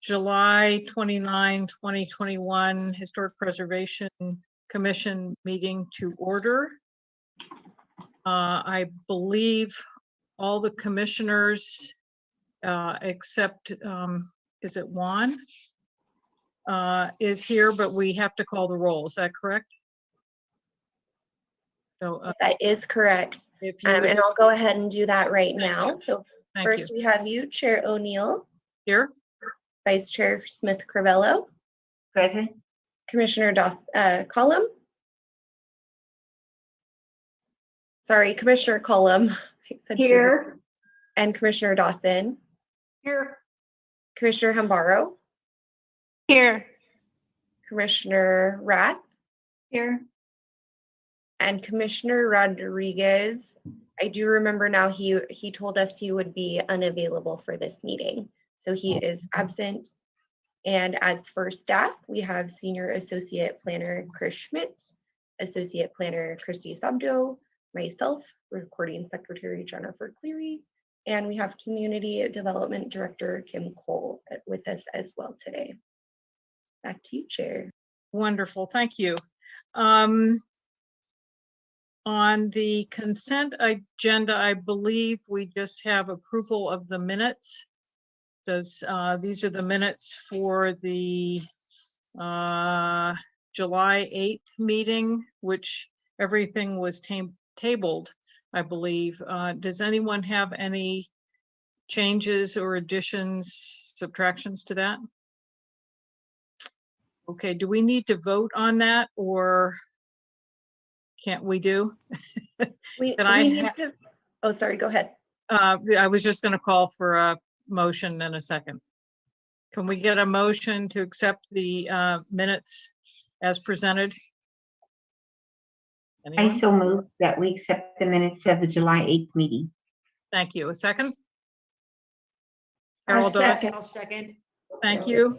July 29, 2021 Historic Preservation Commission meeting to order. I believe all the commissioners except, is it Juan? Is here, but we have to call the roll. Is that correct? So that is correct. if you And I'll go ahead and do that right now. So thank first you. we have you, Chair O'Neill, Here, Vice Chair Smith-Crivello, Present. Commissioner Cullum. Sorry, Commissioner Cullum. I said two. Here. And Commissioner Dawson, Here. Commissioner Hambaro, Here. Commissioner Rath, Here. and Commissioner Rodriguez. I do remember now he told us he would be unavailable for this meeting, so he is absent. And as for staff, we have Senior Associate Planner Chris Schmidt, Associate Planner Christy Sabdo, myself, Recording Secretary Jennifer Cleary, and we have Community Development Director Kim Cole with us as well today. Back to you, Chair. wonderful, thank you. On the consent agenda, I believe we just have approval of the minutes. These are the minutes for the July 8th meeting, which everything was tabled, I believe. Does anyone have any changes or additions, subtractions to that? Okay, do we need to vote on that, or can't we do? We I need to, oh, sorry, go ahead. I was just going to call for a motion in a second. Can we get a motion to accept the minutes as presented? I Anyone? so move that we accept the minutes of the July 8th meeting. Thank you. A second? I'll Carol Dawes? second. I'll second. Thank you.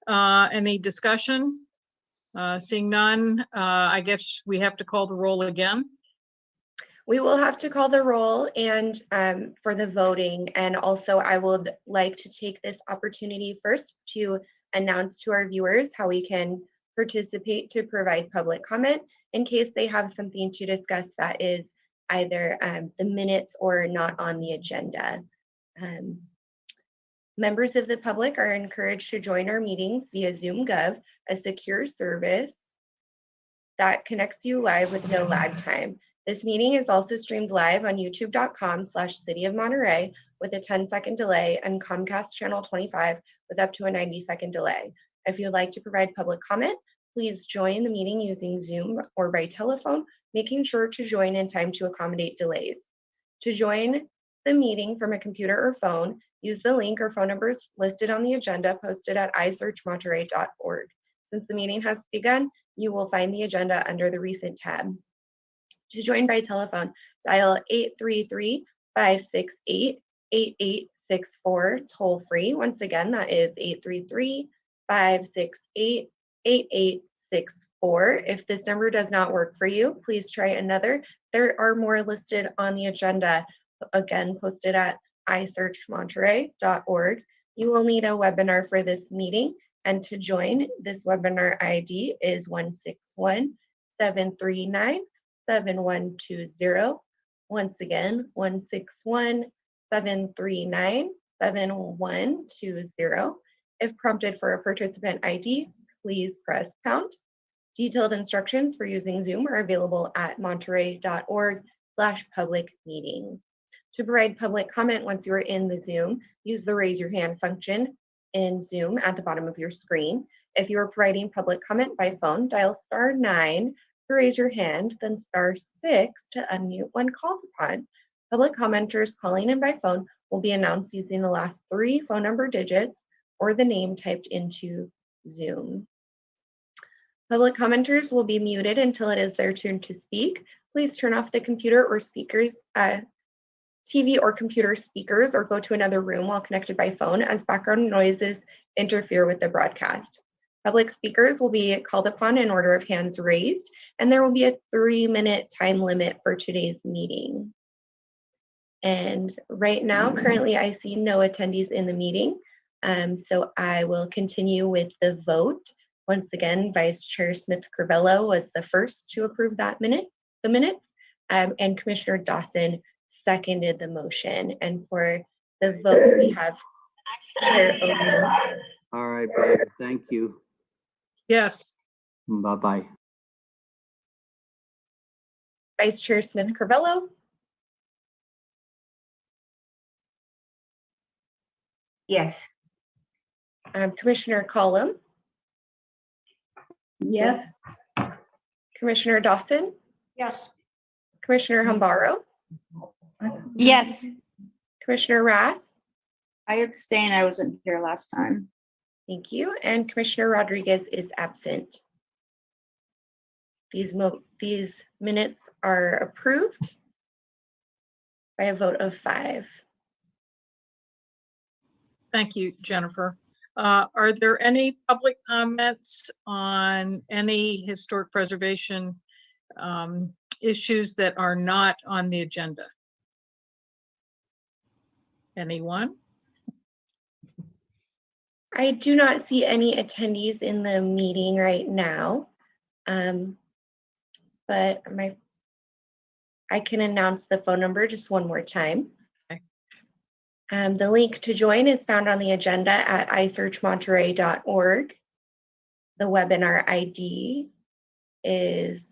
Any discussion? Seeing none, I guess we have to call the roll again. We will have to call the roll and for the voting. And also I would like to take this opportunity first to announce to our viewers how we can participate to provide public comment in case they have something to discuss that is either the minutes or not on the agenda. Members of the public are encouraged to join our meetings via Zoom Gov, a secure service that connects you live with no lag time. This meeting is also streamed live on youtube.com/City of Monterey with a 10-second delay and Comcast channel 25 with up to a 90-second delay. If you'd like to provide public comment, please join the meeting using Zoom or by telephone, making sure to join in time to accommodate delays. To join the meeting from a computer or phone, use the link or phone numbers listed on the agenda posted at isearchmonterey.org. Since the meeting has begun, you will find the agenda under the Recent tab. To join by telephone, dial 833-568-8864 toll free. Once again, that is 833-568-8864. If this number does not work for you, please try another. There are more listed on the agenda, again, posted at isearchmonterey.org. You will need a webinar for this meeting, and to join, this webinar ID is 161-739-7120. Once again, 161-739-7120. If prompted for a participant ID, please press pound. Detailed instructions for using Zoom are available at monterey.org/public meetings. To provide public comment once you are in the Zoom, use the raise your hand function in Zoom at the bottom of your screen. If you are providing public comment by phone, dial *9 to raise your hand, then *6 to unmute when called upon. Public commenters calling in by phone will be announced using the last 3 phone number digits or the name typed into Zoom. Public commenters will be muted until it is their turn to speak. Please turn off the computer or speakers, TV or computer speakers, or go to another room while connected by phone, as background noises interfere with the broadcast. Public speakers will be called upon in order of hands raised, and there will be a 3-minute time limit for today's meeting. And right now, currently, I see no attendees in the meeting. So I will continue with the vote. Once again, Vice Chair Smith-Crivello was the first to approve the minutes, and Commissioner Dawson seconded the motion. And for the vote, we have Chair O'Neill. All right, babe. Thank you. Yes. Bye-bye. Vice Chair Smith-Crivello, Yes. Commissioner Collum, Yes. Commissioner Dawson, Yes. Commissioner Hambaro, Yes. Commissioner Rath, I abstain. I wasn't here last time. thank you, and Commissioner Rodriguez is absent. These minutes are approved by a vote of 5. Thank you, Jennifer. Are there any public comments on any historic preservation issues that are not on the agenda? Anyone? I do not see any attendees in the meeting right now, but I can announce the phone number just one more time. Okay. The link to join is found on the agenda at isearchmonterey.org. The webinar ID is,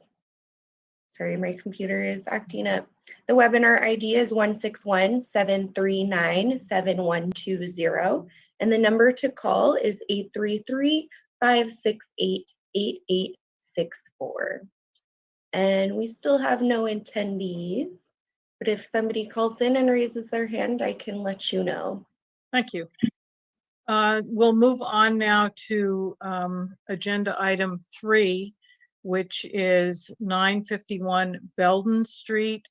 sorry, my computer is acting up. The webinar ID is 161-739-7120, and the number to call is 833-568-8864. And we still have no attendees, but if somebody calls in and raises their hand, I can let you know. Thank you. We'll move on now to agenda item 3, which is 951 Belden Street,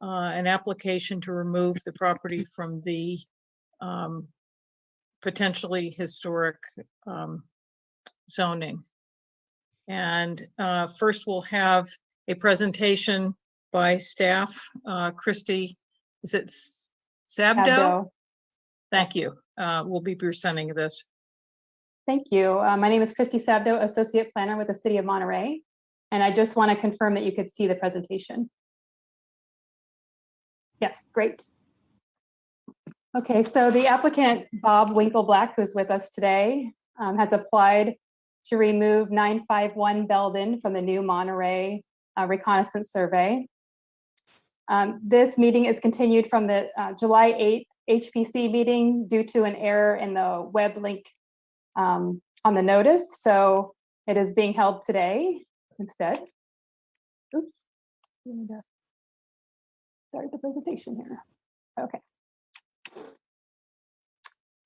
an application to remove the property from the potentially historic zoning. And first we'll have a presentation by staff. Christy, is it Sabdo? Thank you. We'll be presenting this. Thank you. My name is Christy Sabdo, Associate Planner with the City of Monterey, and I just want to confirm that you could see the presentation. Yes, great. Okay, so the applicant, Bob Winkleblack, who's with us today, has applied to remove 951 Belden from the new Monterey Reconnaissance survey. This meeting is continued from the July 8th HPC meeting due to an error in the web link on the notice. So it is being held today instead. Oops. Start the presentation here. Okay.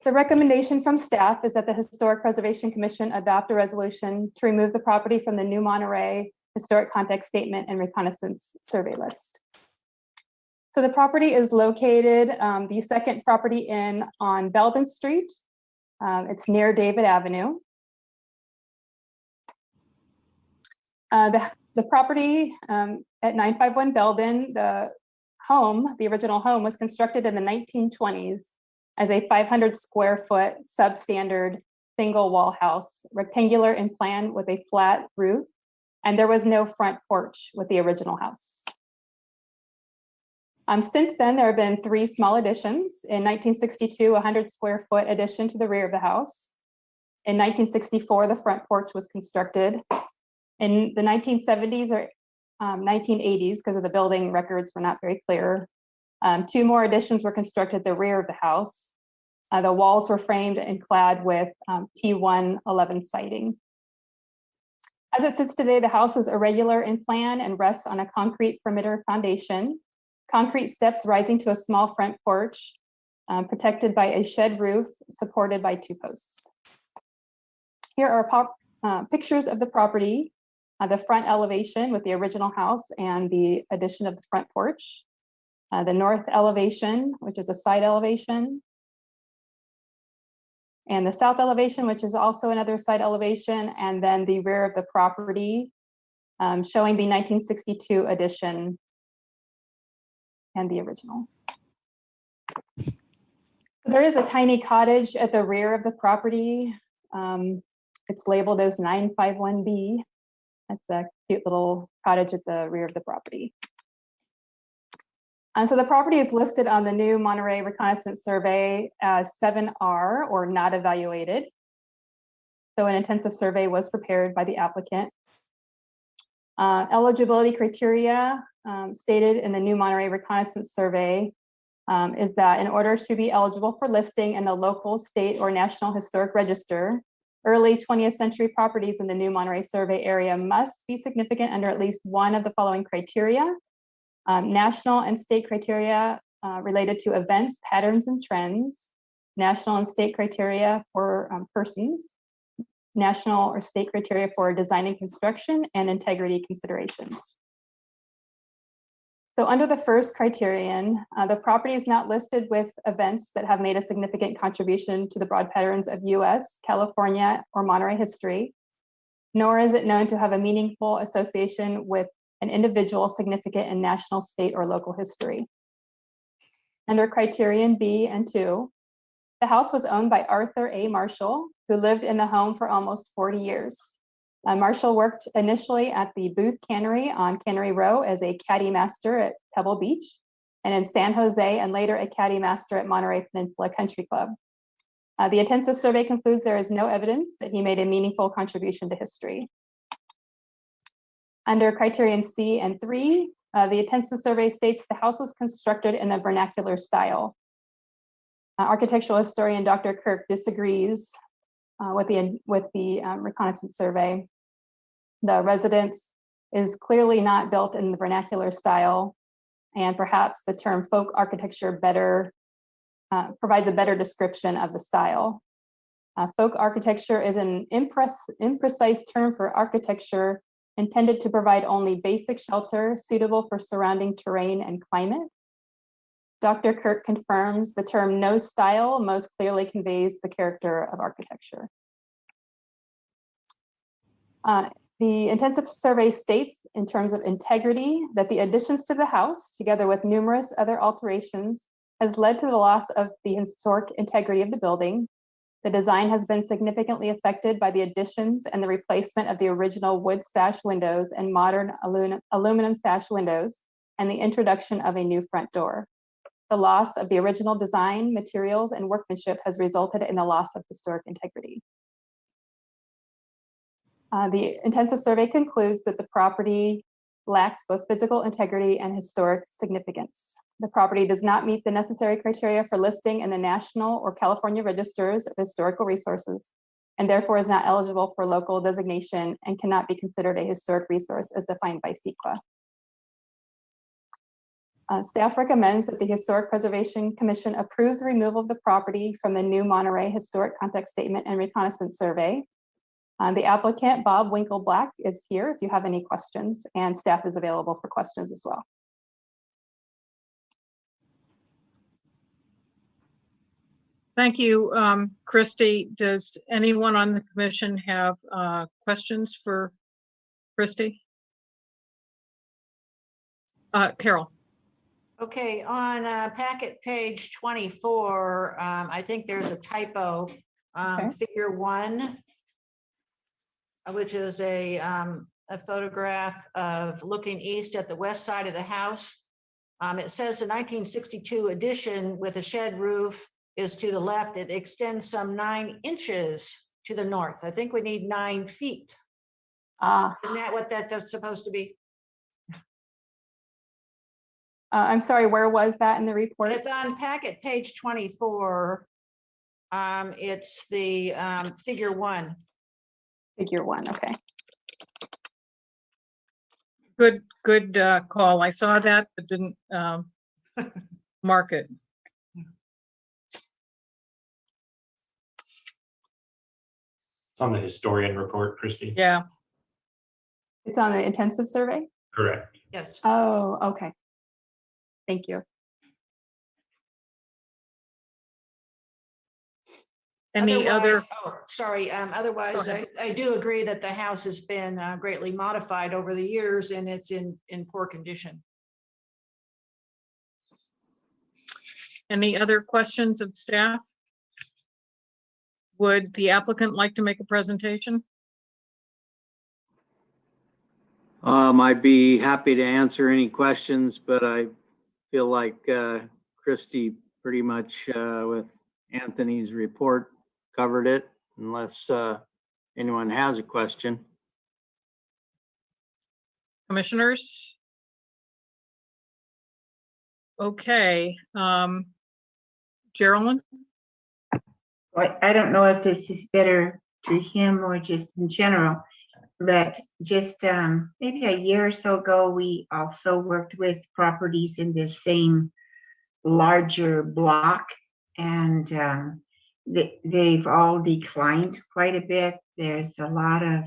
The recommendation from staff is that the Historic Preservation Commission adopt a resolution to remove the property from the new Monterey Historic Context Statement and Reconnaissance Survey List. So the property is located, the second property in on Belden Street. It's near David Avenue. The property at 951 Belden, the original home was constructed in the 1920s as a 500 square foot substandard single wall house, rectangular in plan with a flat roof, and there was no front porch with the original house. Since then, there have been 3 small additions. In 1962, a 100 square foot addition to the rear of the house. In 1964, the front porch was constructed. In the 1970s or 1980s, because of the building records were not very clear, 2 more additions were constructed at the rear of the house. The walls were framed and clad with T111 siding. As it sits today, the house is irregular in plan and rests on a concrete perimeter foundation. Concrete steps rising to a small front porch, protected by a shed roof supported by 2 posts. Here are pictures of the property, the front elevation with the original house and the addition of the front porch, the north elevation, which is a side elevation, and the south elevation, which is also another side elevation, and then the rear of the property, showing the 1962 addition and the original. There is a tiny cottage at the rear of the property. It's labeled as 951B. That's a cute little cottage at the rear of the property. So the property is listed on the new Monterey Reconnaissance Survey as 7R, or not evaluated. So an intensive survey was prepared by the applicant. Eligibility criteria stated in the new Monterey Reconnaissance Survey is that in order to be eligible for listing in the local, state, or national historic register, early 20th century properties in the new Monterey survey area must be significant under at least one of the following criteria. National and state criteria related to events, patterns, and trends. National and state criteria for persons. National or state criteria for design and construction, and integrity considerations. So under the first criterion, the property is not listed with events that have made a significant contribution to the broad patterns of US, California, or Monterey history, nor is it known to have a meaningful association with an individual significant in national, state, or local history. Under criterion B and 2, the house was owned by Arthur A. Marshall, who lived in the home for almost 40 years. Marshall worked initially at the Booth Cannery on Cannery Row as a caddy master at Pebble Beach, and in San Jose, and later a caddy master at Monterey Peninsula Country Club. The intensive survey concludes there is no evidence that he made a meaningful contribution to history. Under criterion C and 3, the intensive survey states the house was constructed in the vernacular style. Architectural historian Dr. Kirk disagrees with the reconnaissance survey. The residence is clearly not built in the vernacular style, and perhaps the term folk architecture provides a better description of the style. Folk architecture is an imprecise term for architecture intended to provide only basic shelter suitable for surrounding terrain and climate. Dr. Kirk confirms the term no style most clearly conveys the character of architecture. The intensive survey states in terms of integrity that the additions to the house, together with numerous other alterations, has led to the loss of the historic integrity of the building. The design has been significantly affected by the additions and the replacement of the original wood sash windows and modern aluminum sash windows, and the introduction of a new front door. The loss of the original design, materials, and workmanship has resulted in the loss of historic integrity. The intensive survey concludes that the property lacks both physical integrity and historic significance. The property does not meet the necessary criteria for listing in the national or California registers of historical resources, and therefore is not eligible for local designation and cannot be considered a historic resource as defined by CEQA. Staff recommends that the Historic Preservation Commission approve the removal of the property from the new Monterey Historic Context Statement and Reconnaissance Survey. The applicant, Bob Winkleblack, is here if you have any questions, and staff is available for questions as well. Thank you, Christy. Does anyone on the commission have questions for Christy? Carol. Okay, on packet page 24, I think there's a typo. Okay. Figure 1, which is a photograph of looking east at the west side of the house. It says the 1962 addition with a shed roof is to the left. It extends some 9 inches to the north. I think we need 9 feet. Isn't that what that's supposed to be? I'm sorry, where was that in the report? It's on packet page 24. It's the figure 1. Figure 1, okay. Good call. I saw that, but didn't mark it. It's on the historian report, Christy. Yeah. It's on the intensive survey? Correct. Yes. Oh, okay. Thank you. Any other? Oh, sorry. Otherwise, I do agree that the house has been greatly modified over the years, and it's in poor condition. Any other questions of staff? Would the applicant like to make a presentation? I'd be happy to answer any questions, but I feel like Christie pretty much with Anthony's report covered it, unless anyone has a question. Commissioners? Okay, Geraldine? I don't know if this is better to him or just in general, but just maybe a year or so ago, we also worked with properties in the same larger block, and they've all declined quite a bit. There's a lot of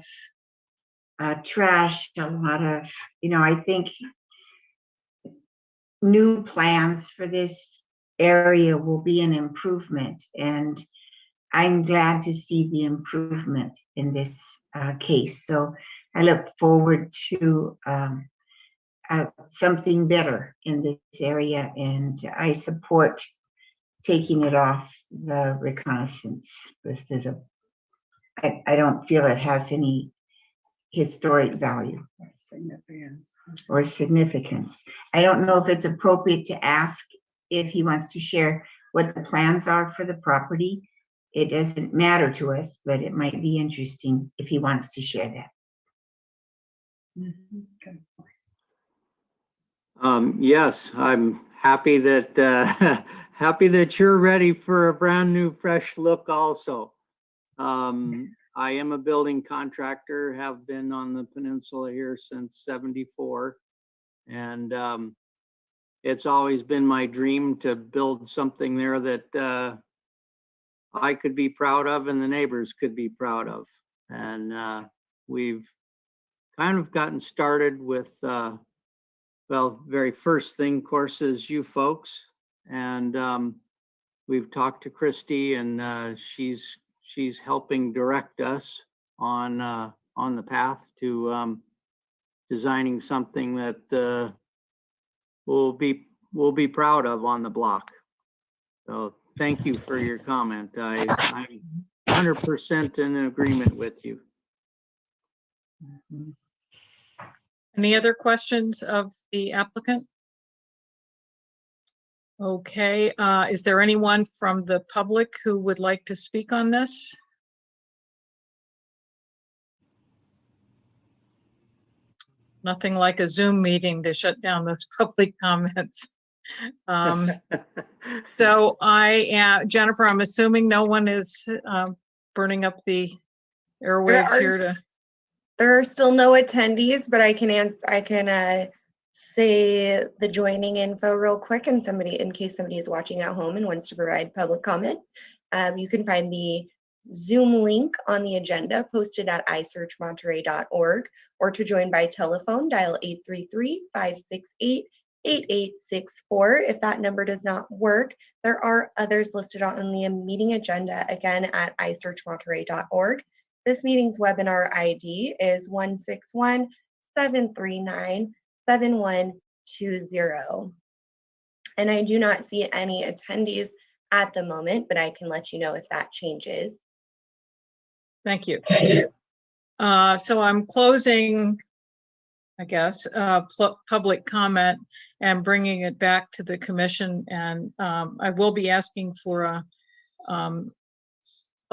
trash, a lot of, I think new plans for this area will be an improvement, and I'm glad to see the improvement in this case. So I look forward to something better in this area, and I support taking it off the Reconnaissance list. I don't feel it has any historic value or significance. I don't know if it's appropriate to ask if he wants to share what the plans are for the property. It doesn't matter to us, but it might be interesting if he wants to share that. Yes, I'm happy that happy that you're ready for a brand new, fresh look also. I am a building contractor, have been on the peninsula here since '74. And it's always been my dream to build something there that I could be proud of and the neighbors could be proud of. And we've kind of gotten started with, well, very first thing, of course, is you folks. And we've talked to Christie, and she's helping direct us on the path to designing something that we'll be proud of on the block. So thank you for your comment. I'm 100% in agreement with you. Any other questions of the applicant? Okay, is there anyone from the public who would like to speak on this? Nothing like a Zoom meeting to shut down those public comments. So Jennifer, I'm assuming no one is burning up the airwaves here to. There are still no attendees, but I can say the joining info real quick, and in case somebody is watching at home and wants to provide public comment. You can find the Zoom link on the agenda posted at isearchmonterey.org, or to join by telephone, dial 833-568-8864. If that number does not work, there are others listed on the meeting agenda, again at isearchmonterey.org. This meeting's webinar ID is 161-739-7120. And I do not see any attendees at the moment, but I can let you know if that changes. Thank you. So I'm closing, I guess, public comment and bringing it back to the commission. And I will be asking for a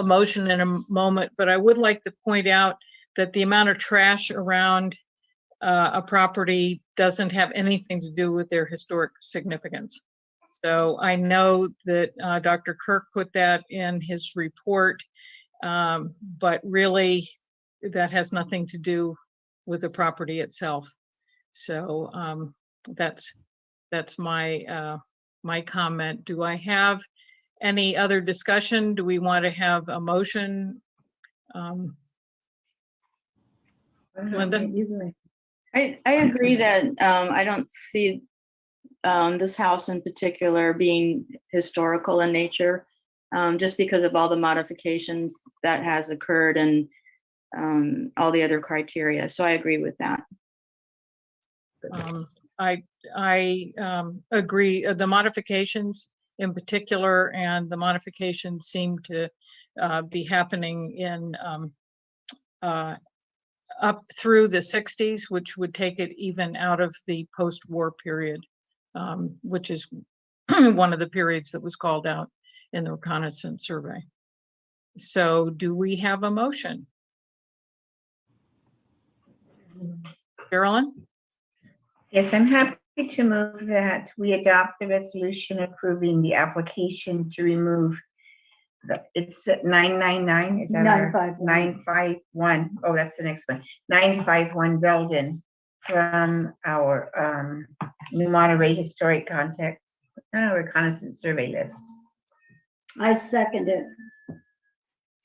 motion in a moment, but I would like to point out that the amount of trash around a property doesn't have anything to do with their historic significance. So I know that Dr. Kirk put that in his report, but really that has nothing to do with the property itself. So that's my my comment. Do I have any other discussion? Do we want to have a motion? Linda? I agree that I don't see this house in particular being historical in nature, just because of all the modifications that has occurred and all the other criteria. So I agree with that. I agree. The modifications in particular, and the modifications seem to be happening in up through the 60s, which would take it even out of the post-war period, which is one of the periods that was called out in the reconnaissance survey. So do we have a motion? Carolyn? Yes, I'm happy to move that we adopt the resolution approving the application to remove it's 999, is that our 951? Oh, that's the next one. 951 Belden from our New Monterey Historic Context Reconnaissance Survey list. I second it.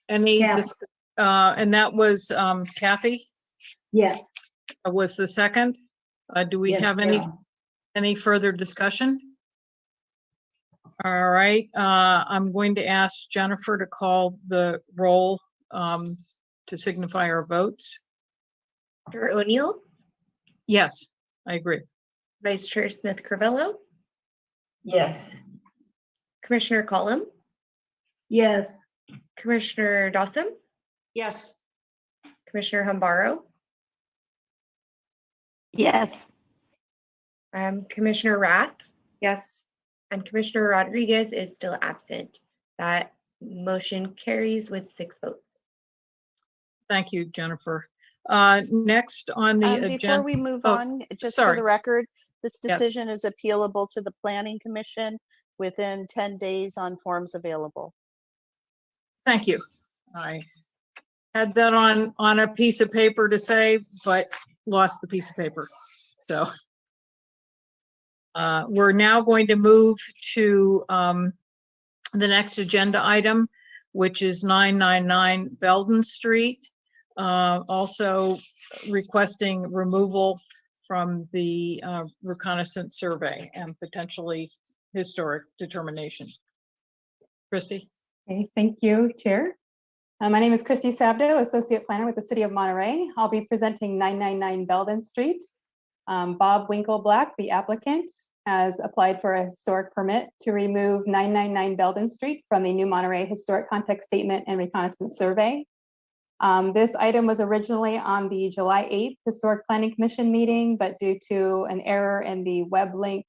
Any, Kathy. and that was Kathy Yes. was the second. Do we Yes, have Carol. any further discussion? All right, I'm going to ask Jennifer to call the roll to signify our votes. Chair O'Neill, Yes, I agree. Vice Chair Smith Carvello, Yes. Commissioner Collum, Yes. Commissioner Dawson, Yes. Commissioner Humbaro, Yes. Commissioner Rath, Yes. and Commissioner Rodriguez is still absent. That motion carries with 6 votes. Thank you, Jennifer. Next on the Before agenda. we move oh, on, just for sorry. the record, this Yes. decision is appealable to the Planning Commission within 10 days on forms available. Thank you. I had that on a piece of paper to say, but lost the piece of paper. So we're now going to move to the next agenda item, which is 999 Belden Street. Also requesting removal from the reconnaissance survey and potentially historic determination. Christy? Okay, thank you, Chair. My name is Christy Sabdo, Associate Planner with the City of Monterey. I'll be presenting 999 Belden Street. Bob Winkleblack, the applicant, has applied for a historic permit to remove 999 Belden Street from the New Monterey Historic Context Statement and Reconnaissance Survey. This item was originally on the July 8th Historic Planning Commission meeting, but due to an error in the web link,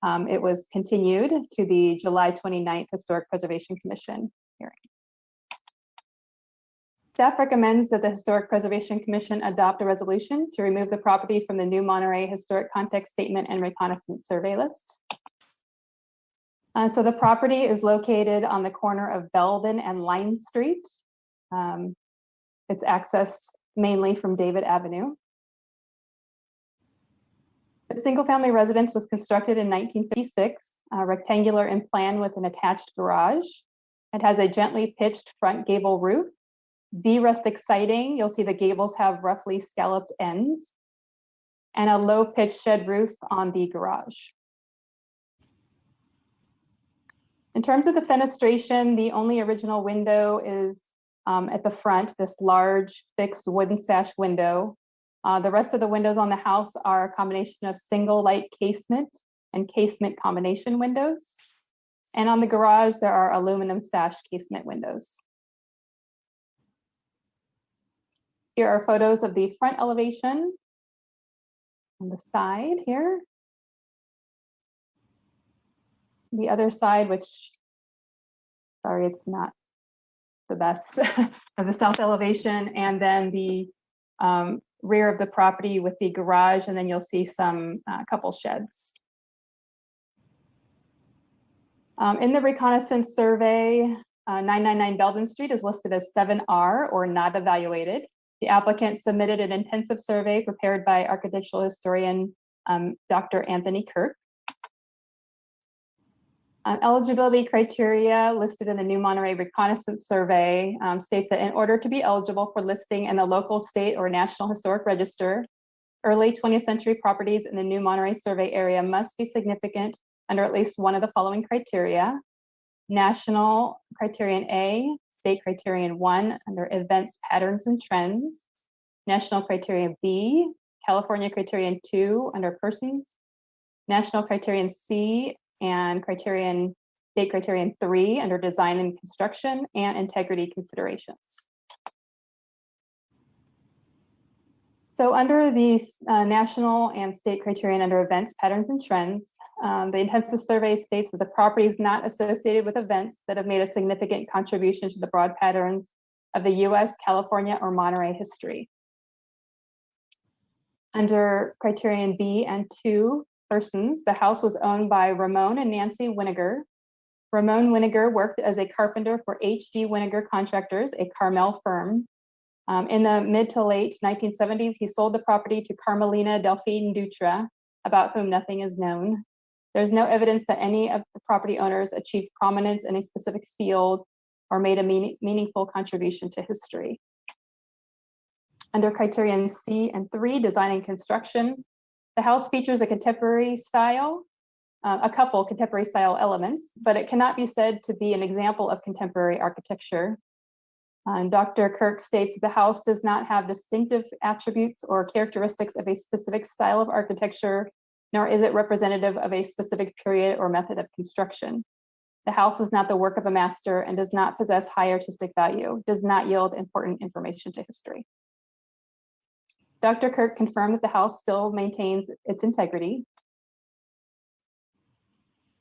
it was continued to the July 29th Historic Preservation Commission hearing. Staff recommends that the Historic Preservation Commission adopt a resolution to remove the property from the New Monterey Historic Context Statement and Reconnaissance Survey list. So the property is located on the corner of Belden and Line Street. It's accessed mainly from David Avenue. The single-family residence was constructed in 1956, rectangular in plan with an attached garage. It has a gently pitched front gable roof. V-rustic siding, you'll see the gables have roughly scalloped ends, and a low-pitched shed roof on the garage. In terms of the fenestration, the only original window is at the front, this large fixed wooden sash window. The rest of the windows on the house are a combination of single light casement and casement combination windows. And on the garage, there are aluminum sash casement windows. Here are photos of the front elevation on the side here. The other side, which, sorry, it's not the best, of the south elevation, and then the rear of the property with the garage, and then you'll see some couple sheds. In the reconnaissance survey, 999 Belden Street is listed as 7R or not evaluated. The applicant submitted an intensive survey prepared by architectural historian Dr. Anthony Kirk. Eligibility criteria listed in the New Monterey Reconnaissance Survey states that in order to be eligible for listing in the local, state, or national historic register, early 20th century properties in the New Monterey survey area must be significant under at least one of the following criteria: National Criterion A, State Criterion 1 under Events, Patterns, and Trends, National Criterion B, California Criterion 2 under Persons, National Criterion C, and Criterion state criterion 3 under design and construction and integrity considerations. So under these national and state criterion under events, patterns, and trends, the intensive survey states that the property is not associated with events that have made a significant contribution to the broad patterns of the US, California, or Monterey history. Under criterion B and 2 persons, the house was owned by Ramon and Nancy Winiger. Ramon Winiger worked as a carpenter for H.D. Winiger Contractors, a Carmel firm. In the mid to late 1970s, he sold the property to Carmelina Delphine Dutra, about whom nothing is known. There's no evidence that any of the property owners achieved prominence in a specific field or made a meaningful contribution to history. Under criterion C and 3, design and construction, the house features a contemporary style, a couple contemporary style elements, but it cannot be said to be an example of contemporary architecture. And Dr. Kirk states that the house does not have distinctive attributes or characteristics of a specific style of architecture, nor is it representative of a specific period or method of construction. The house is not the work of a master and does not possess high artistic value, does not yield important information to history. Dr. Kirk confirmed that the house still maintains its integrity.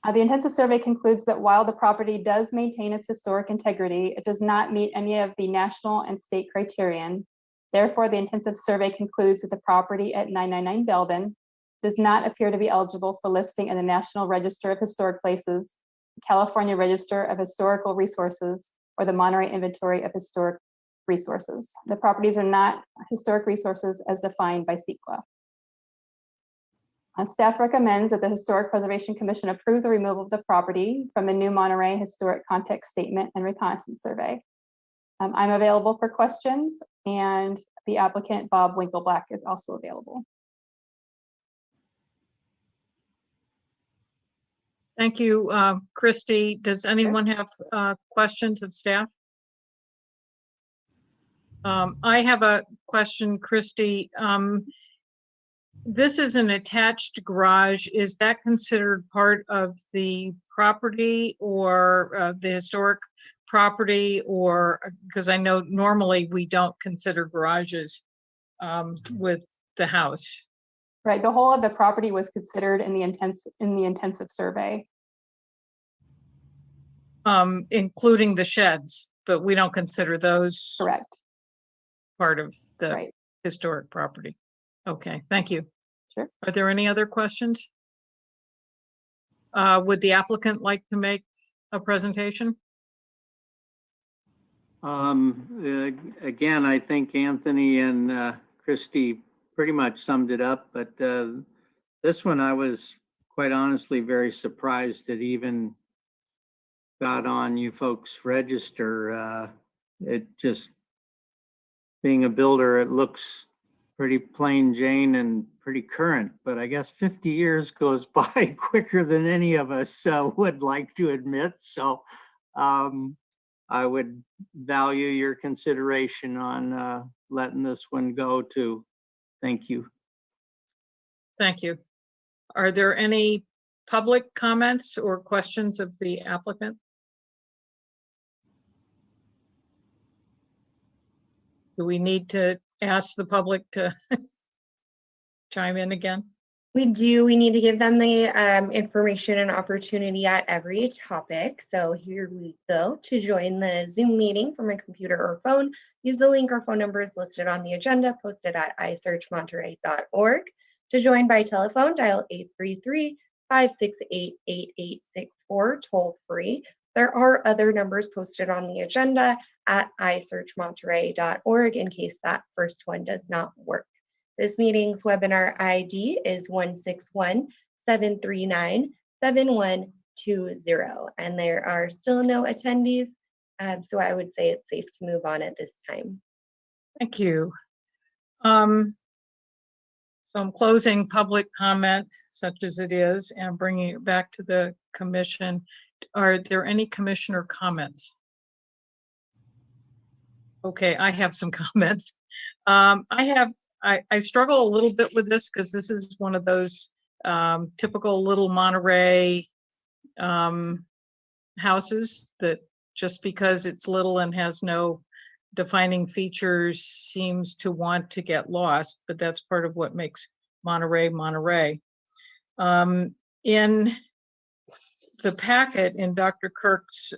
The intensive survey concludes that while the property does maintain its historic integrity, it does not meet any of the national and state criterion. Therefore, the intensive survey concludes that the property at 999 Belden does not appear to be eligible for listing in the National Register of Historic Places, the California Register of Historical Resources, or the Monterey Inventory of Historic Resources. The properties are not historic resources as defined by CEQA. Staff recommends that the Historic Preservation Commission approve the removal of the property from the new Monterey Historic Context Statement and Reconnaissance Survey. I'm available for questions, and the applicant, Bob Winkleblack, is also available. Thank you, Christy. Does anyone have questions of staff? I have a question, Christy. This is an attached garage. Is that considered part of the property or the historic property, or because I know normally we don't consider garages with the house? Right, the whole of the property was considered in the intensive survey. Including the sheds, but we don't consider those Correct. part of the Right. historic property. Okay, thank you. Sure. Are there any other questions? Would the applicant like to make a presentation? Again, I think Anthony and Christy pretty much summed it up, but this one I was quite honestly very surprised it even got on you folks' register. It just, being a builder, it looks pretty plain Jane and pretty current, but I guess 50 years goes by quicker than any of us would like to admit. So I would value your consideration on letting this one go too. Thank you. Thank you. Are there any public comments or questions of the applicant? Do we need to ask the public to chime in again? We do. We need to give them the information and opportunity at every topic. So here we go. To join the Zoom meeting from a computer or phone, use the link or phone numbers listed on the agenda posted at isearchmonterey.org. To join by telephone, dial 833-568-8864 toll free. There are other numbers posted on the agenda at isearchmonterey.org in case that first one does not work. This meeting's webinar ID is 161-739-7120, and there are still no attendees, so I would say it's safe to move on at this time. Thank you. So I'm closing public comment, such as it is, and bringing it back to the commission. Are there any commissioner comments? Okay, I have some comments. I struggle a little bit with this because this is one of those typical little Monterey houses that just because it's little and has no defining features seems to want to get lost, but that's part of what makes Monterey, Monterey. In the packet in Dr. Kirk's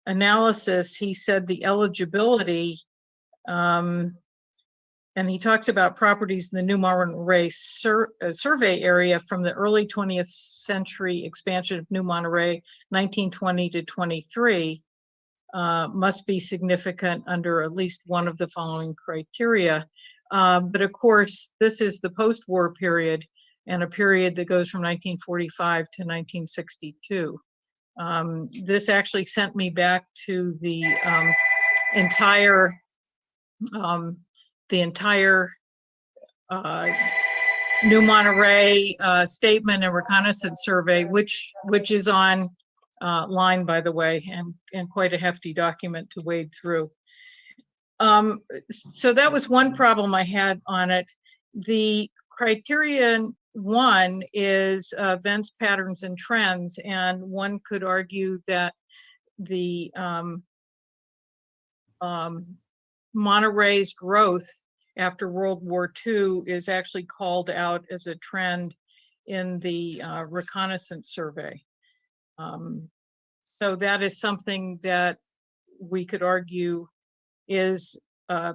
analysis, he said the eligibility, and he talks about properties in the New Monterey survey area from the early 20th century expansion of New Monterey, 1920 to 23, must be significant under at least one of the following criteria. But of course, this is the post-war period and a period that goes from 1945 to 1962. This actually sent me back to the entire New Monterey statement and reconnaissance survey, which is on line, by the way, and quite a hefty document to wade through. So that was one problem I had on it. The criterion one is events, patterns, and trends, and one could argue that the Monterey's growth after World War II is actually called out as a trend in the reconnaissance survey. So that is something that we could argue is a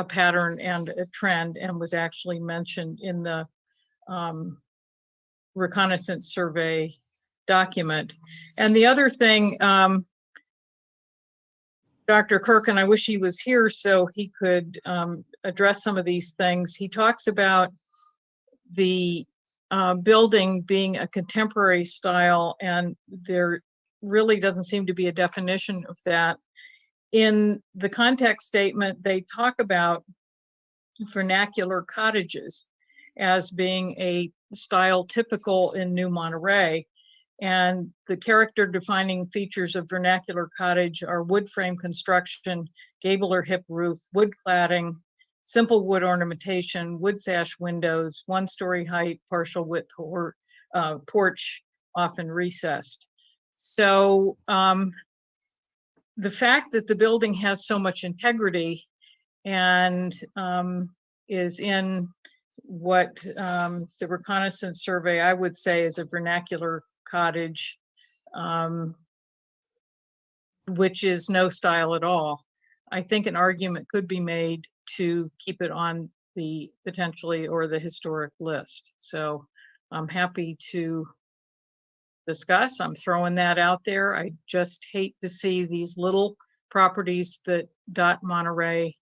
pattern and a trend, and was actually mentioned in the reconnaissance survey document. And the other thing, Dr. Kirk, and I wish he was here so he could address some of these things. He talks about the building being a contemporary style, and there really doesn't seem to be a definition of that. In the context statement, they talk about vernacular cottages as being a style typical in New Monterey. And the character defining features of vernacular cottage are wood frame construction, gable or hip roof, wood cladding, simple wood ornamentation, wood sash windows, 1-story height, partial width or porch, often recessed. So the fact that the building has so much integrity and is in what the reconnaissance survey, I would say, is a vernacular cottage, which is no style at all. I think an argument could be made to keep it on the potentially or the historic list. So I'm happy to discuss. I'm throwing that out there. I just hate to see these little properties that dot Monterey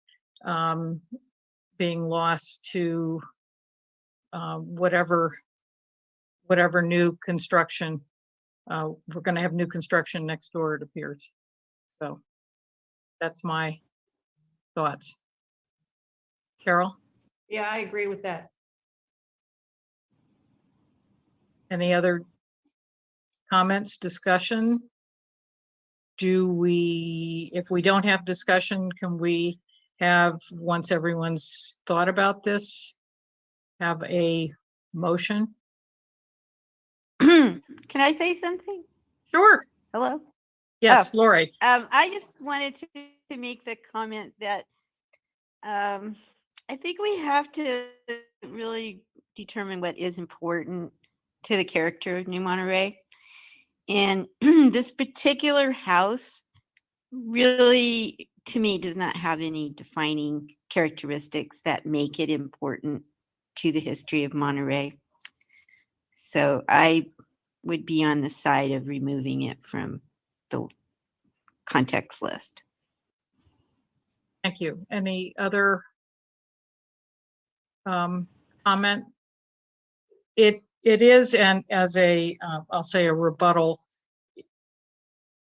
being lost to whatever new construction. We're going to have new construction next door, it appears. So that's my thoughts. Carol, Yeah, I agree with that. any other comments, discussion? If we don't have discussion, can we have, once everyone's thought about this, have a motion? Can I say something? Sure. Hello? Yes, Lori. I just wanted to make the comment that I think we have to really determine what is important to the character of New Monterey. And this particular house really, to me, does not have any defining characteristics that make it important to the history of Monterey. So I would be on the side of removing it from the context list. Thank you. Any other comment? It is, and as a, I'll say a rebuttal,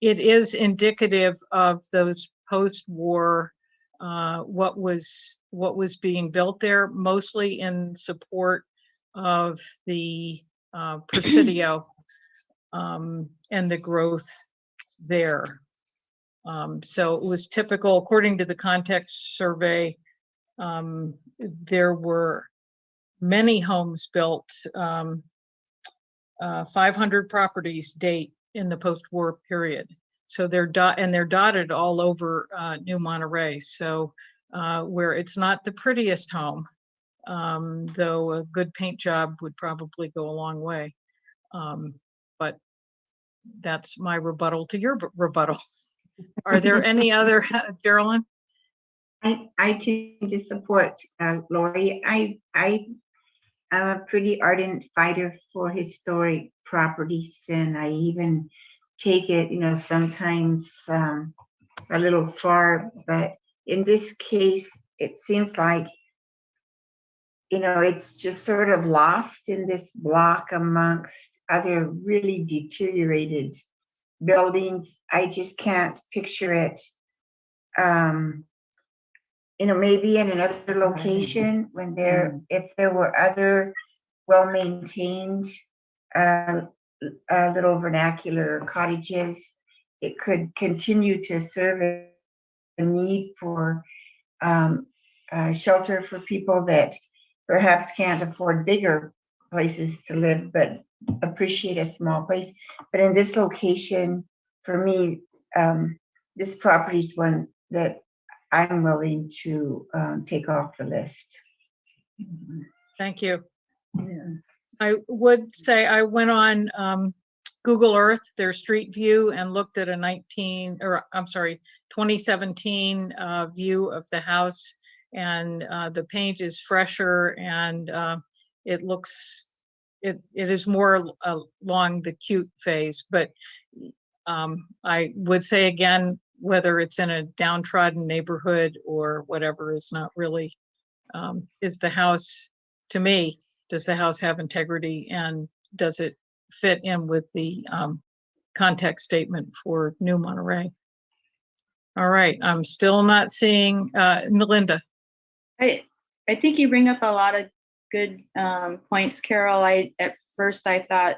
it is indicative of those post-war, what was being built there, mostly in support of the Presidio and the growth there. So it was typical, according to the context survey, there were many homes built, 500 properties date in the post-war period. So they're dotted all over New Monterey. So where it's not the prettiest home, though a good paint job would probably go a long way. But that's my rebuttal to your rebuttal. Are there any other, Geraldine? I tend to support Lori. I'm a pretty ardent fighter for historic properties, and I even take it, sometimes a little far. But in this case, it seems like, it's just sort of lost in this block amongst other really deteriorated buildings. I just can't picture it. Maybe in another location when if there were other well-maintained little vernacular cottages, it could continue to serve a need for shelter for people that perhaps can't afford bigger places to live, but appreciate a small place. But in this location, for me, this property is one that I'm willing to take off the list. Thank you. Yeah. I would say I went on Google Earth, their street view, and looked at a 2017 view of the house, and the paint is fresher, and it is more along the cute phase. But I would say again, whether it's in a downtrodden neighborhood or whatever is not really, is the house, to me, does the house have integrity, and does it fit in with the context statement for New Monterey? All right, I'm still not seeing Melinda. I think you bring up a lot of good points, Carol. At first I thought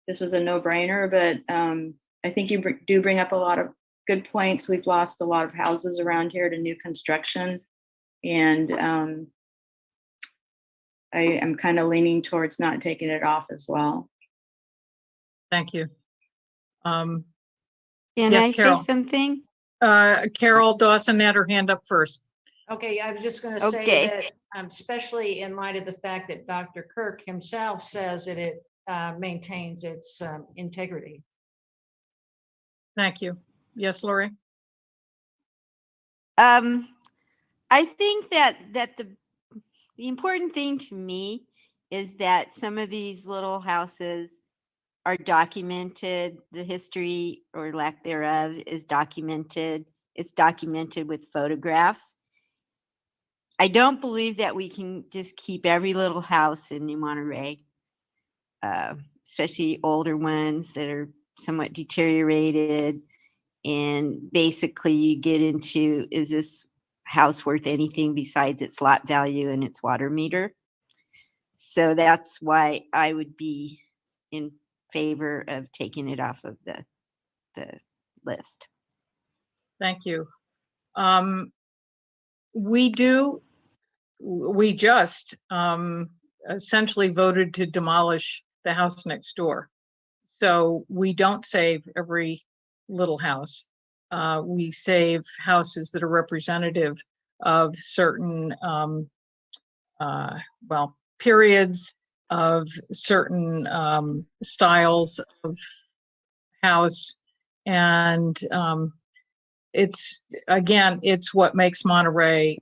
this was a no-brainer, but I think you do bring up a lot of good points. We've lost a lot of houses around here to new construction, and I am kind of leaning towards not taking it off as well. Thank you. Can Yes, I Carol. say something? Carol Dawson had her hand up first. Okay, I was just going to say Okay. that, especially in light of the fact that Dr. Kirk himself says that it maintains its integrity. Thank you. Yes, Lori? I think that the important thing to me is that some of these little houses are documented. The history or lack thereof is documented. It's documented with photographs. I don't believe that we can just keep every little house in New Monterey, especially older ones that are somewhat deteriorated. And basically you get into, is this house worth anything besides its lot value and its water meter? So that's why I would be in favor of taking it off of the list. Thank you. We just essentially voted to demolish the house next door. So we don't save every little house. We save houses that are representative of certain, periods, of certain styles of house. And it's what makes Monterey.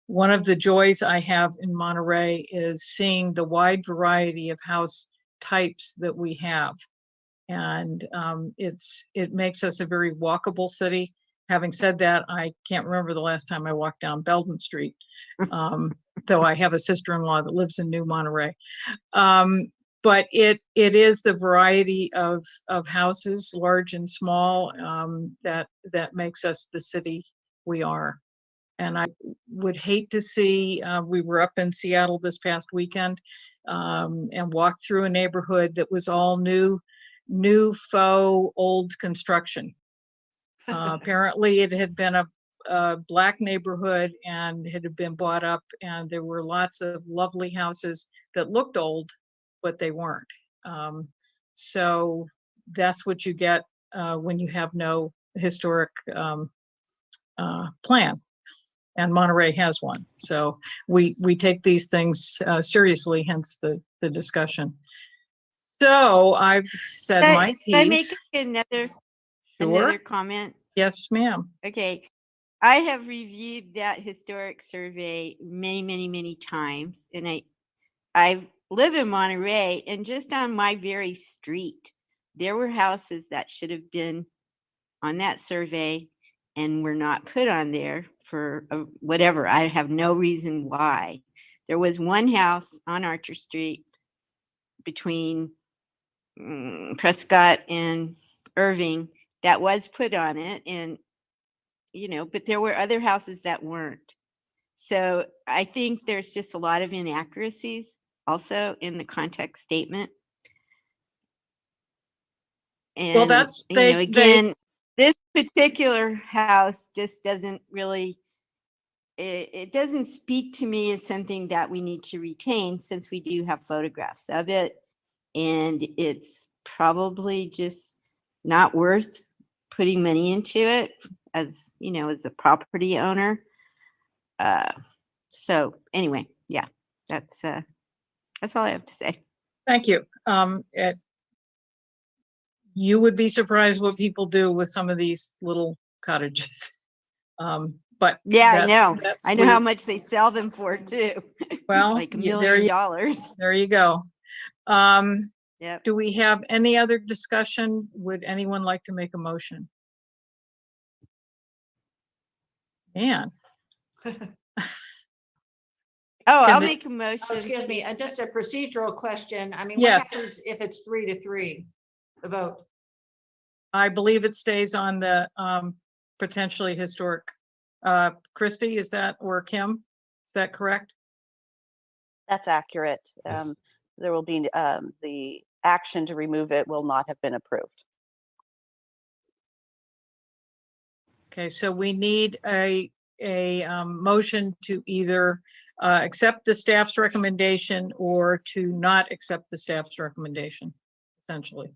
One of the joys I have in Monterey is seeing the wide variety of house types that we have. And it makes us a very walkable city. Having said that, I can't remember the last time I walked down Belden Street, though I have a sister-in-law that lives in New Monterey. But it is the variety of houses, large and small, that makes us the city we are. And I would hate to see, we were up in Seattle this past weekend, and walked through a neighborhood that was all new faux old construction. Apparently it had been a Black neighborhood, and it had been bought up, and there were lots of lovely houses that looked old, but they weren't. So that's what you get when you have no historic plan. And Monterey has one. So we take these things seriously, hence the discussion. So I've said my Can I make piece. another Sure. comment? Yes, ma'am. Okay. I have reviewed that historic survey many, many, many times, and I live in Monterey, and just on my very street, there were houses that should have been on that survey and were not put on there for whatever. I have no reason why. There was one house on Archer Street between Prescott and Irving that was put on it, and but there were other houses that weren't. So I think there's just a lot of inaccuracies also in the context statement. And Well, that's again, this particular house just doesn't really, it doesn't speak to me as something that we need to retain, since we do have photographs of it, and it's probably just not worth putting money into it as as a property owner. So anyway, yeah, that's all I have to say. Thank you. You would be surprised what people do with some of these little cottages. But yeah, I know how how much they sell them for too. Well, like $1 million. There you go. Yep. Do we have any other discussion? Would anyone like to make a motion? Man. I'll make a motion. Excuse me, just a procedural question. I mean, Yes. what happens if it's 3-3, the vote? I believe it stays on the potentially historic. Christy, is that, or Kim? Is that correct? That's accurate. There will be the action to remove it will not have been approved. Okay, so we need a motion to either accept the staff's recommendation or to not accept the staff's recommendation, essentially.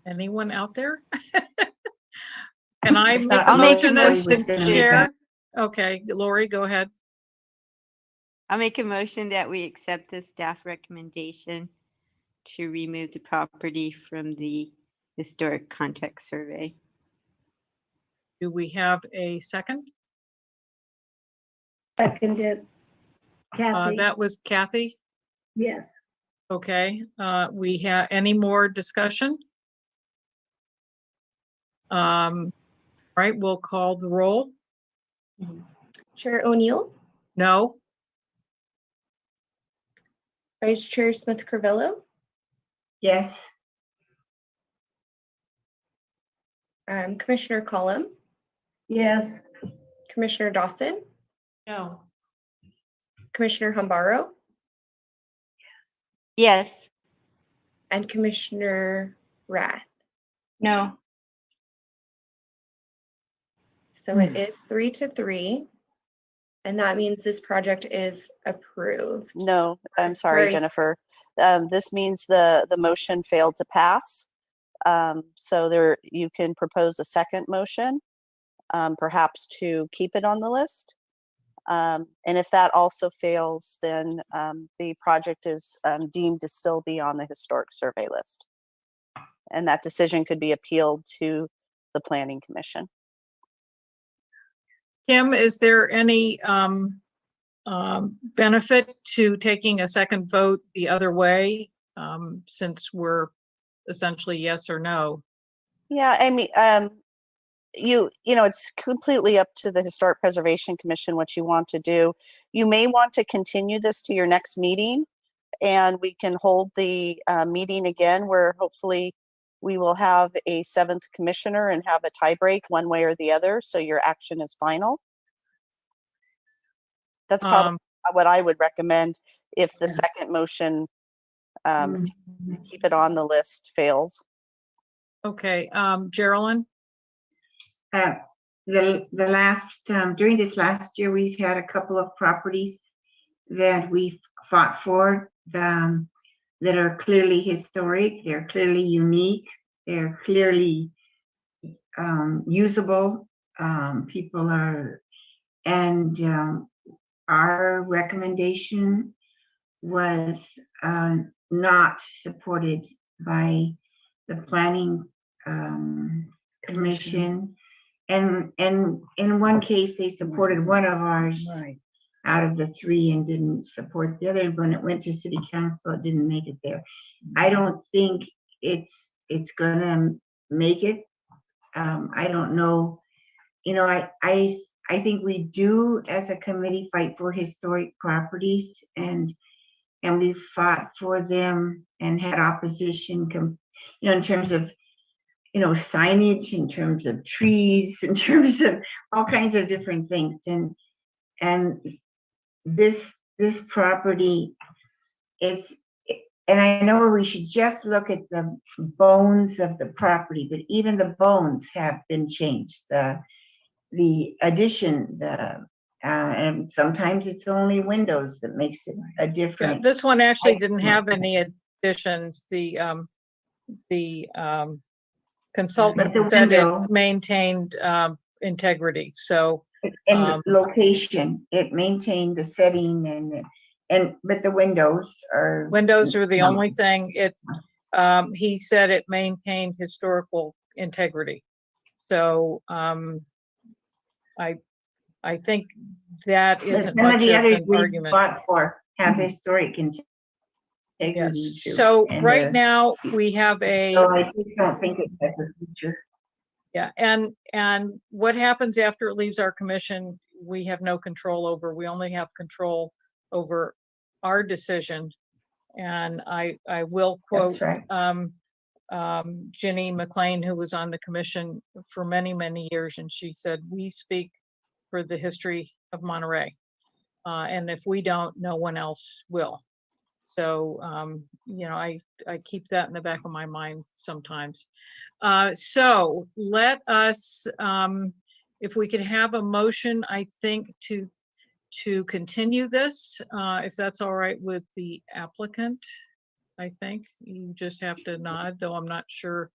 Anyone out there? Can I make a I'll make motion a as motion. chair? Okay, Lori, go ahead. I'll make a motion that we accept the staff recommendation to remove the property from the historic context survey. Do we have a second? Seconded. Kathy, That was Kathy. yes. Okay, we have any more discussion? Right, we'll call the roll. Chair O'Neill, No? Vice Chair Smith-Carvillo, Yes. Commissioner Collum, Yes. Commissioner Dawson, No. Commissioner Humbaro, Yes. and Commissioner Rath. No. So it is 3-3, and that means this project is approved. No, I'm sorry, Sorry. Jennifer. This means the motion failed to pass. So there, you can propose a second motion, perhaps to keep it on the list. And if that also fails, then the project is deemed to still be on the historic survey list. And that decision could be appealed to the Planning Commission. Kim, is there any benefit to taking a second vote the other way, since we're essentially yes or no? Yeah, I mean, you know, it's completely up to the Historic Preservation Commission what you want to do. You may want to continue this to your next meeting, and we can hold the meeting again where hopefully we will have a 7th commissioner and have a tie break one way or the other, so your action is final. That's probably what I would recommend if the second motion to keep it on the list fails. Okay, Geraldine? The last, during this last year, we've had a couple of properties that we've fought for that are clearly historic, they're clearly unique, they're clearly usable. People are, and our recommendation was not supported by the planning commission. And in one case, they supported one of ours out of the three and didn't support the other. When it went to city council, it didn't make it there. I don't think it's gonna make it. I don't know. You know, I think we do as a committee fight for historic properties, and we fought for them and had opposition, you know, in terms of, you know, signage, in terms of trees, in terms of all kinds of different things. And this property is, and I know we should just look at the bones of the property, but even the bones have been changed. The addition, and sometimes it's only windows that makes it a Yeah, difference. this one actually didn't have any additions. The consultant the said window- it maintained integrity, so. And the location, it maintained the setting but the windows are. Windows are the no. only thing. He said it maintained historical integrity. So, I think that But isn't some of much the of others an we argument. fought for have historic integrity Yes, too. so and right they're- now we have a. So I just don't think it has a future. Yeah, and what happens after it leaves our commission, we have no control over. We only have control over our decision. And I will quote That's right. Ginny McLean, who was on the commission for many, many years, and she said, "We speak for the history of Monterey. And if we don't, no one else will." So, you know, I keep that in the back of my mind sometimes. So let us, if we could have a motion, I think, to continue this, if that's all right with the applicant. I think you just have to nod, though I'm not sure.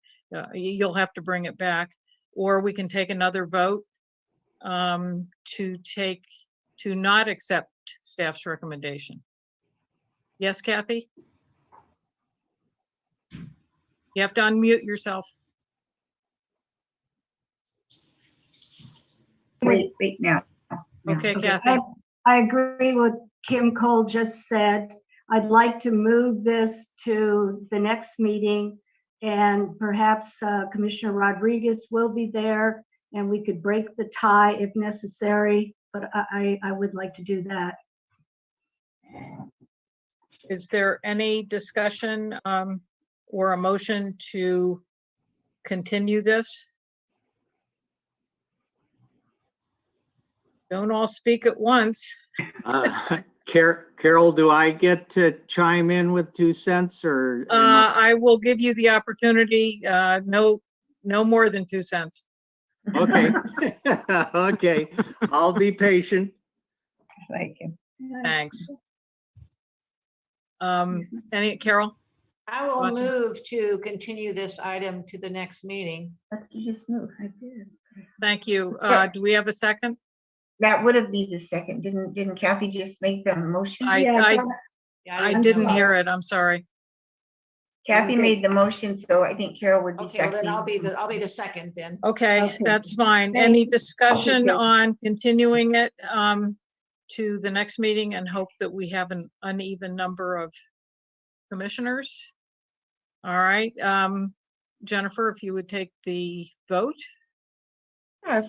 You'll have to bring it back, or we can take another vote to not accept staff's recommendation. Yes, Kathy? You have to unmute yourself. Wait now. No. Okay, Okay, Kathy. I agree with Kim Cole just said. I'd like to move this to the next meeting, and perhaps Commissioner Rodriguez will be there and we could break the tie if necessary, but I would like to do that. Is there any discussion or a motion to continue this? Don't all speak at once. Carol, do I get to chime in with 2 cents or? I will give you the opportunity, no more than 2 cents. Okay. Okay, I'll be patient. Like him. Thanks. Carol? I will Awesome. move to continue this item to the next meeting. You just moved. I did. Thank you. Yeah. Do we have a second? That would have been the second. Didn't Kathy just make the motion? Yeah, I didn't hear it. I'm sorry. Kathy made the motion, so I think Carol would be Okay, well second. then I'll be the second then. Okay, Okay. that's fine. Thank Any you. discussion Okay. on continuing it to the next meeting and hope that we have an uneven number of commissioners? All right, Jennifer, if you would take the vote.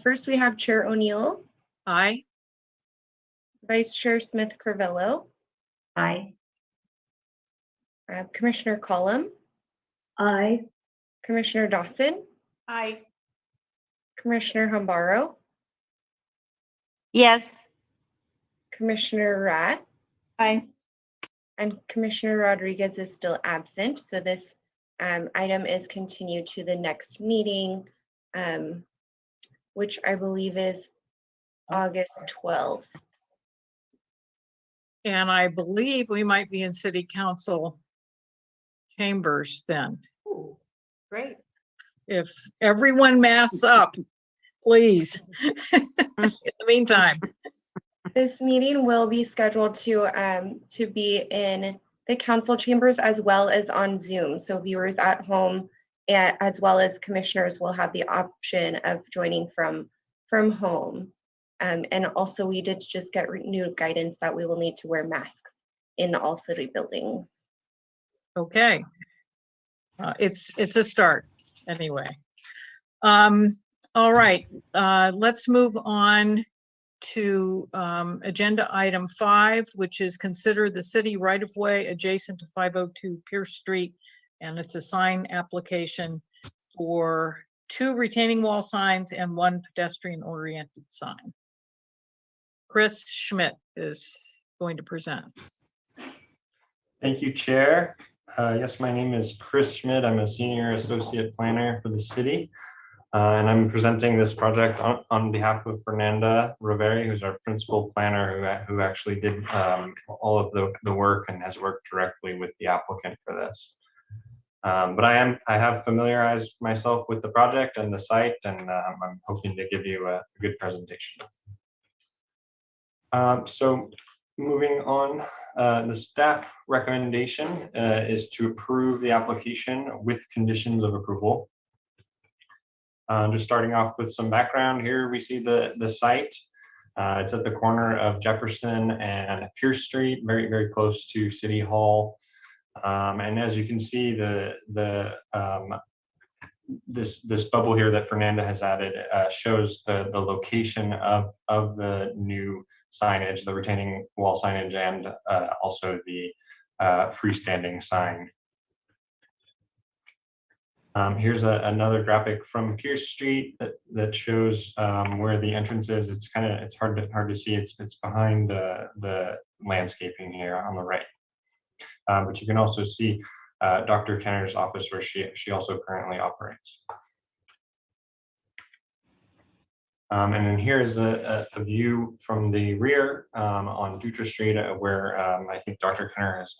First, we have Chair O'Neill, Aye. Vice Chair Smith-Crivello, Aye. Commissioner Collum, aye. Commissioner Dawson, Aye. Commissioner Hambaro, Yes. Commissioner Rat, Aye. and Commissioner Rodriguez is still absent. So this item is continued to the next meeting, which I believe is August 12th. And I believe we might be in city council chambers then. Ooh, great. If everyone masks up, please. In the meantime, This meeting will be scheduled to be in the council chambers as well as on Zoom. So viewers at home as well as commissioners will have the option of joining from home. And also we did just get renewed guidance that we will need to wear masks in all city buildings. okay. It's a start anyway. All right, let's move on to agenda item 5, which is consider the city right-of-way adjacent to 502 Pierce Street. And it's a sign application for 2 retaining wall signs and 1 pedestrian-oriented sign. Chris Schmidt is going to present. Thank you, Chair. Yes, my name is Chris Schmidt. I'm a senior associate planner for the city. And I'm presenting this project on behalf of Fernanda Roveri, who's our principal planner, who actually did all of the work and has worked directly with the applicant for this. But I have familiarized myself with the project and the site, and I'm hoping to give you a good presentation. So moving on, the staff recommendation is to approve the application with conditions of approval. Just starting off with some background here, we see the site. It's at the corner of Jefferson and Pierce Street, very, very close to City Hall. And as you can see, this bubble here that Fernanda has added shows the location of the new signage, the retaining wall signage, and also the freestanding sign. Here's another graphic from Pierce Street that shows where the entrance is. It's hard to see. It's behind the landscaping here on the right. But you can also see Dr. Kenner's office, where she also currently operates. And then here is a view from the rear on Dutra Street, where I think Dr. Kenner has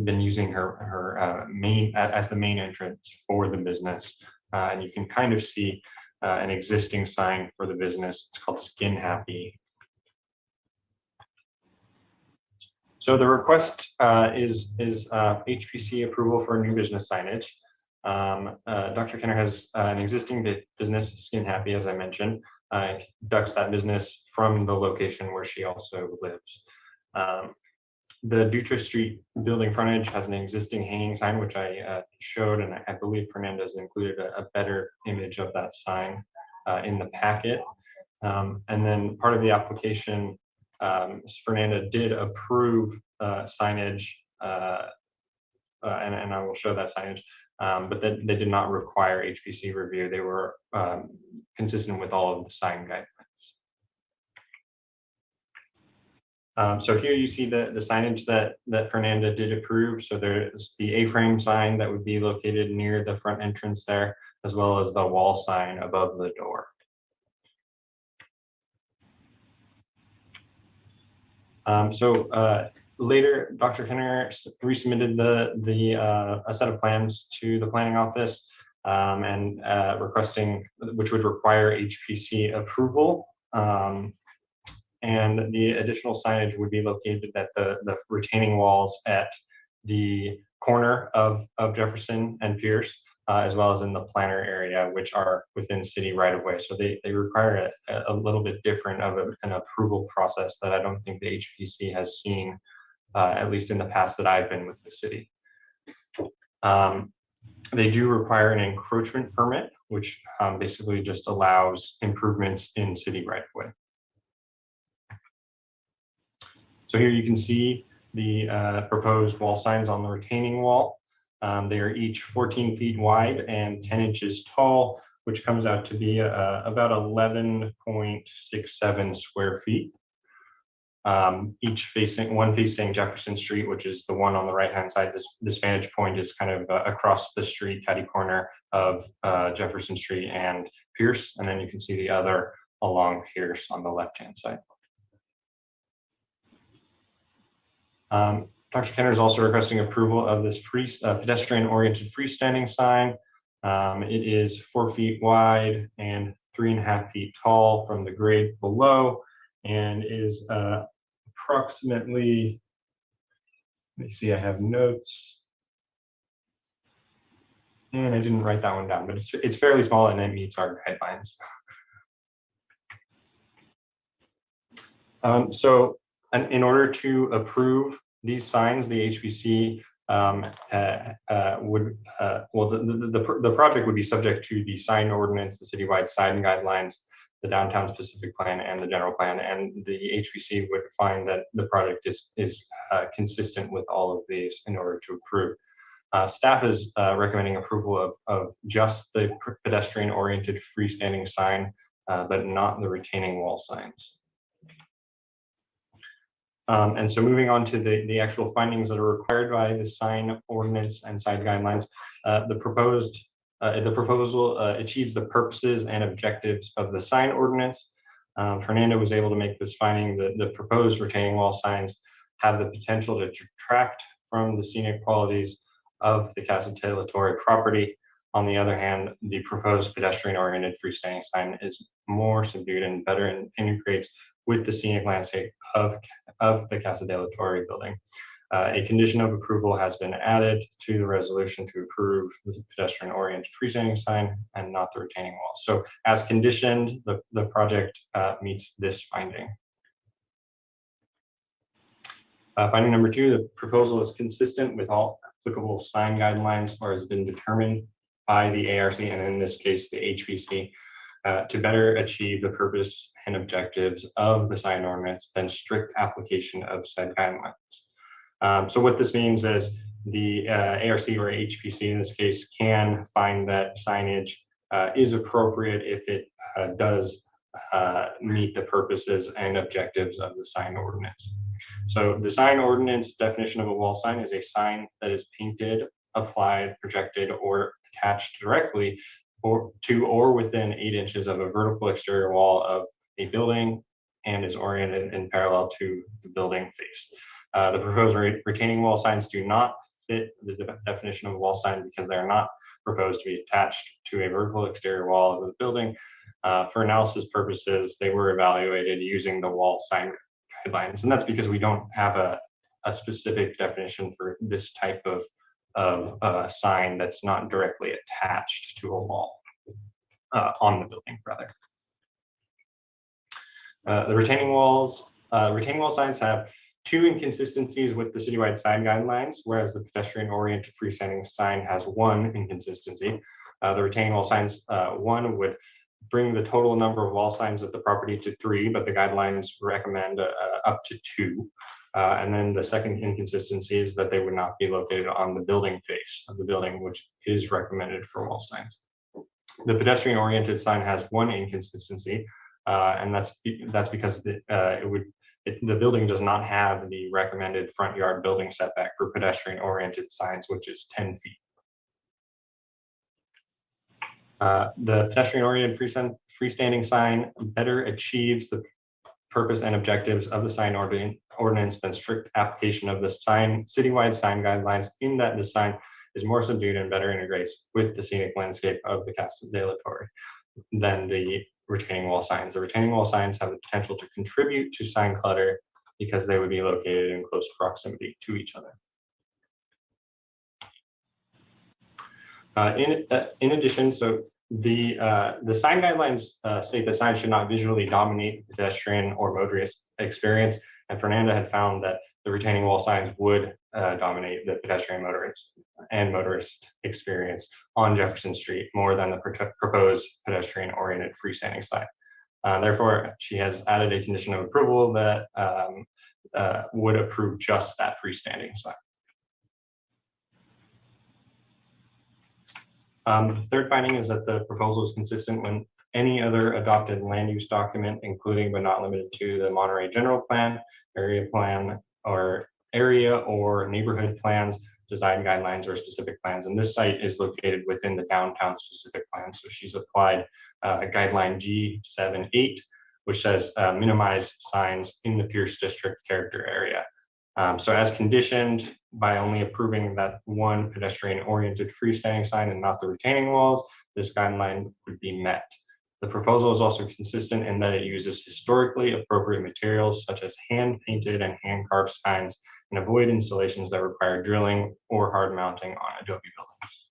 been using her main as the main entrance for the business. And you can kind of see an existing sign for the business. It's called Skin Happy. So the request is HPC approval for new business signage. Dr. Kenner has an existing business, Skin Happy, as I mentioned, conducts that business from the location where she also lives. The Dutra Street building frontage has an existing hanging sign, which I showed, and I believe Fernanda's included a better image of that sign in the packet. And then part of the application, Fernanda did approve signage, and I will show that signage, but they did not require HPC review. They were consistent with all of the sign guidelines. So here you see the signage that Fernanda did approve. So there's the A-frame sign that would be located near the front entrance there, as well as the wall sign above the door. Later, Dr. Kenner resubmitted a set of plans to the planning office and requesting, which would require HPC approval. And the additional signage would be located at the retaining walls at the corner of Jefferson and Pierce, as well as in the planner area, which are within city right of way. So they require a little bit different of an approval process that I don't think the HPC has seen, at least in the past that I've been with the city. They do require an encroachment permit, which basically just allows improvements in city right of way. So here you can see the proposed wall signs on the retaining wall. They are each 14 feet wide and 10 inches tall, which comes out to be about 11.67 square feet. One facing Jefferson Street, which is the one on the right-hand side. This vantage point is kind of across the street, catty corner of Jefferson Street and Pierce, and then you can see the other along Pierce on the left-hand side. Dr. Kenner is also requesting approval of this pedestrian-oriented freestanding sign. It is 4 feet wide and 3.5 feet tall from the grade below, and is approximately, let me see, I have notes. And I didn't write that one down, but it's fairly small and it meets our guidelines. So in order to approve these signs, the HPC would, well, the project would be subject to the sign ordinance, the citywide sign guidelines, the downtown specific plan, and the general plan. And the HPC would find that the project is consistent with all of these in order to approve. Staff is recommending approval of just the pedestrian-oriented freestanding sign, but not the retaining wall signs. And so moving on to the actual findings that are required by the sign ordinance and sign guidelines, the proposal achieves the purposes and objectives of the sign ordinance. Fernanda was able to make this finding that the proposed retaining wall signs have the potential to detract from the scenic qualities of the Casa de la Torre property. On the other hand, the proposed pedestrian-oriented freestanding sign is more subdued and better integrates with the scenic landscape of the Casa de la Torre building. A condition of approval has been added to the resolution to approve the pedestrian-oriented freestanding sign and not the retaining wall. So as conditioned, the project meets this finding. Finding number 2, the proposal is consistent with all applicable sign guidelines or has been determined by the ARC, and in this case, the HPC, to better achieve the purpose and objectives of the sign ordinance than strict application of said guidelines. So what this means is the ARC or HPC in this case can find that signage is appropriate if it does meet the purposes and objectives of the sign ordinance. So the sign ordinance definition of a wall sign is a sign that is painted, applied, projected, or attached directly or within 8 inches of a vertical exterior wall of a building and is oriented in parallel to the building face. The proposed retaining wall signs do not fit the definition of a wall sign because they are not proposed to be attached to a vertical exterior wall of the building. For analysis purposes, they were evaluated using the wall sign guidelines, and that's because we don't have a specific definition for this type of sign that's not directly attached to a wall on the building, rather. The retaining wall signs have 2 inconsistencies with the citywide sign guidelines, whereas the pedestrian-oriented freestanding sign has 1 inconsistency. The retaining wall signs, 1 would bring the total number of wall signs at the property to 3, but the guidelines recommend up to 2. And then the second inconsistency is that they would not be located on the building face of the building, which is recommended for wall signs. The pedestrian-oriented sign has 1 inconsistency, and that's because the building does not have the recommended front yard building setback for pedestrian-oriented signs, which is 10 feet. The pedestrian-oriented freestanding sign better achieves the purpose and objectives of the sign ordinance than strict application of the citywide sign guidelines, in that the sign is more subdued and better integrates with the scenic landscape of the Casa de la Torre than the retaining wall signs. The retaining wall signs have the potential to contribute to sign clutter because they would be located in close proximity to each other. In addition, so the sign guidelines state that signs should not visually dominate the pedestrian or motorist experience, and Fernanda had found that the retaining wall signs would dominate the pedestrian motorist experience on Jefferson Street more than the proposed pedestrian-oriented freestanding sign. Therefore, she has added a condition of approval that would approve just that freestanding sign. The third finding is that the proposal is consistent with any other adopted land use document, including but not limited to the Monterey General Plan, area or neighborhood plans, design guidelines, or specific plans. And this site is located within the downtown specific plan. So she's applied guideline G78, which says minimize signs in the Pierce District character area. So as conditioned by only approving that one pedestrian-oriented freestanding sign and not the retaining walls, this guideline would be met. The proposal is also consistent in that it uses historically appropriate materials such as hand-painted and hand-carved signs and avoid installations that require drilling or hard mounting on adobe buildings.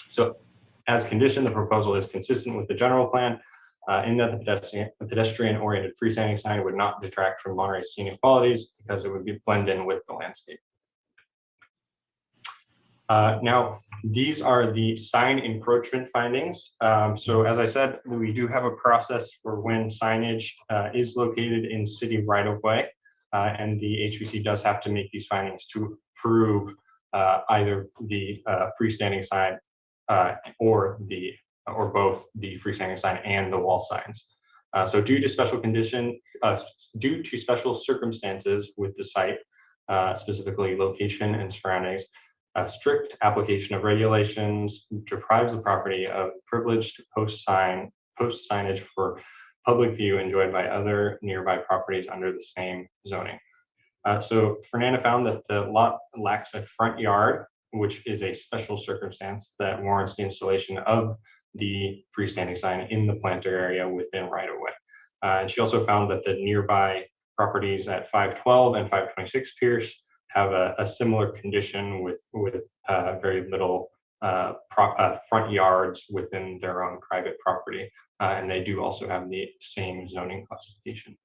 So as conditioned, the proposal is consistent with the general plan in that the pedestrian-oriented freestanding sign would not detract from Monterey's scenic qualities because it would be blend in with the landscape. Now, these are the sign encroachment findings. So as I said, we do have a process for when signage is located in city right-of-way, and the HPC does have to make these findings to approve either the freestanding sign or both the freestanding sign and the wall signs. So due to special circumstances with the site, specifically location and surroundings, strict application of regulations deprives the property of privilege to post signage for public view enjoyed by other nearby properties under the same zoning. So Fernanda found that the lot lacks a front yard, which is a special circumstance that warrants the installation of the freestanding sign in the planter area within right-of-way. And she also found that the nearby properties at 512 and 526 Pierce have a similar condition with very little front yards within their own private property. And they do also have the same zoning classification.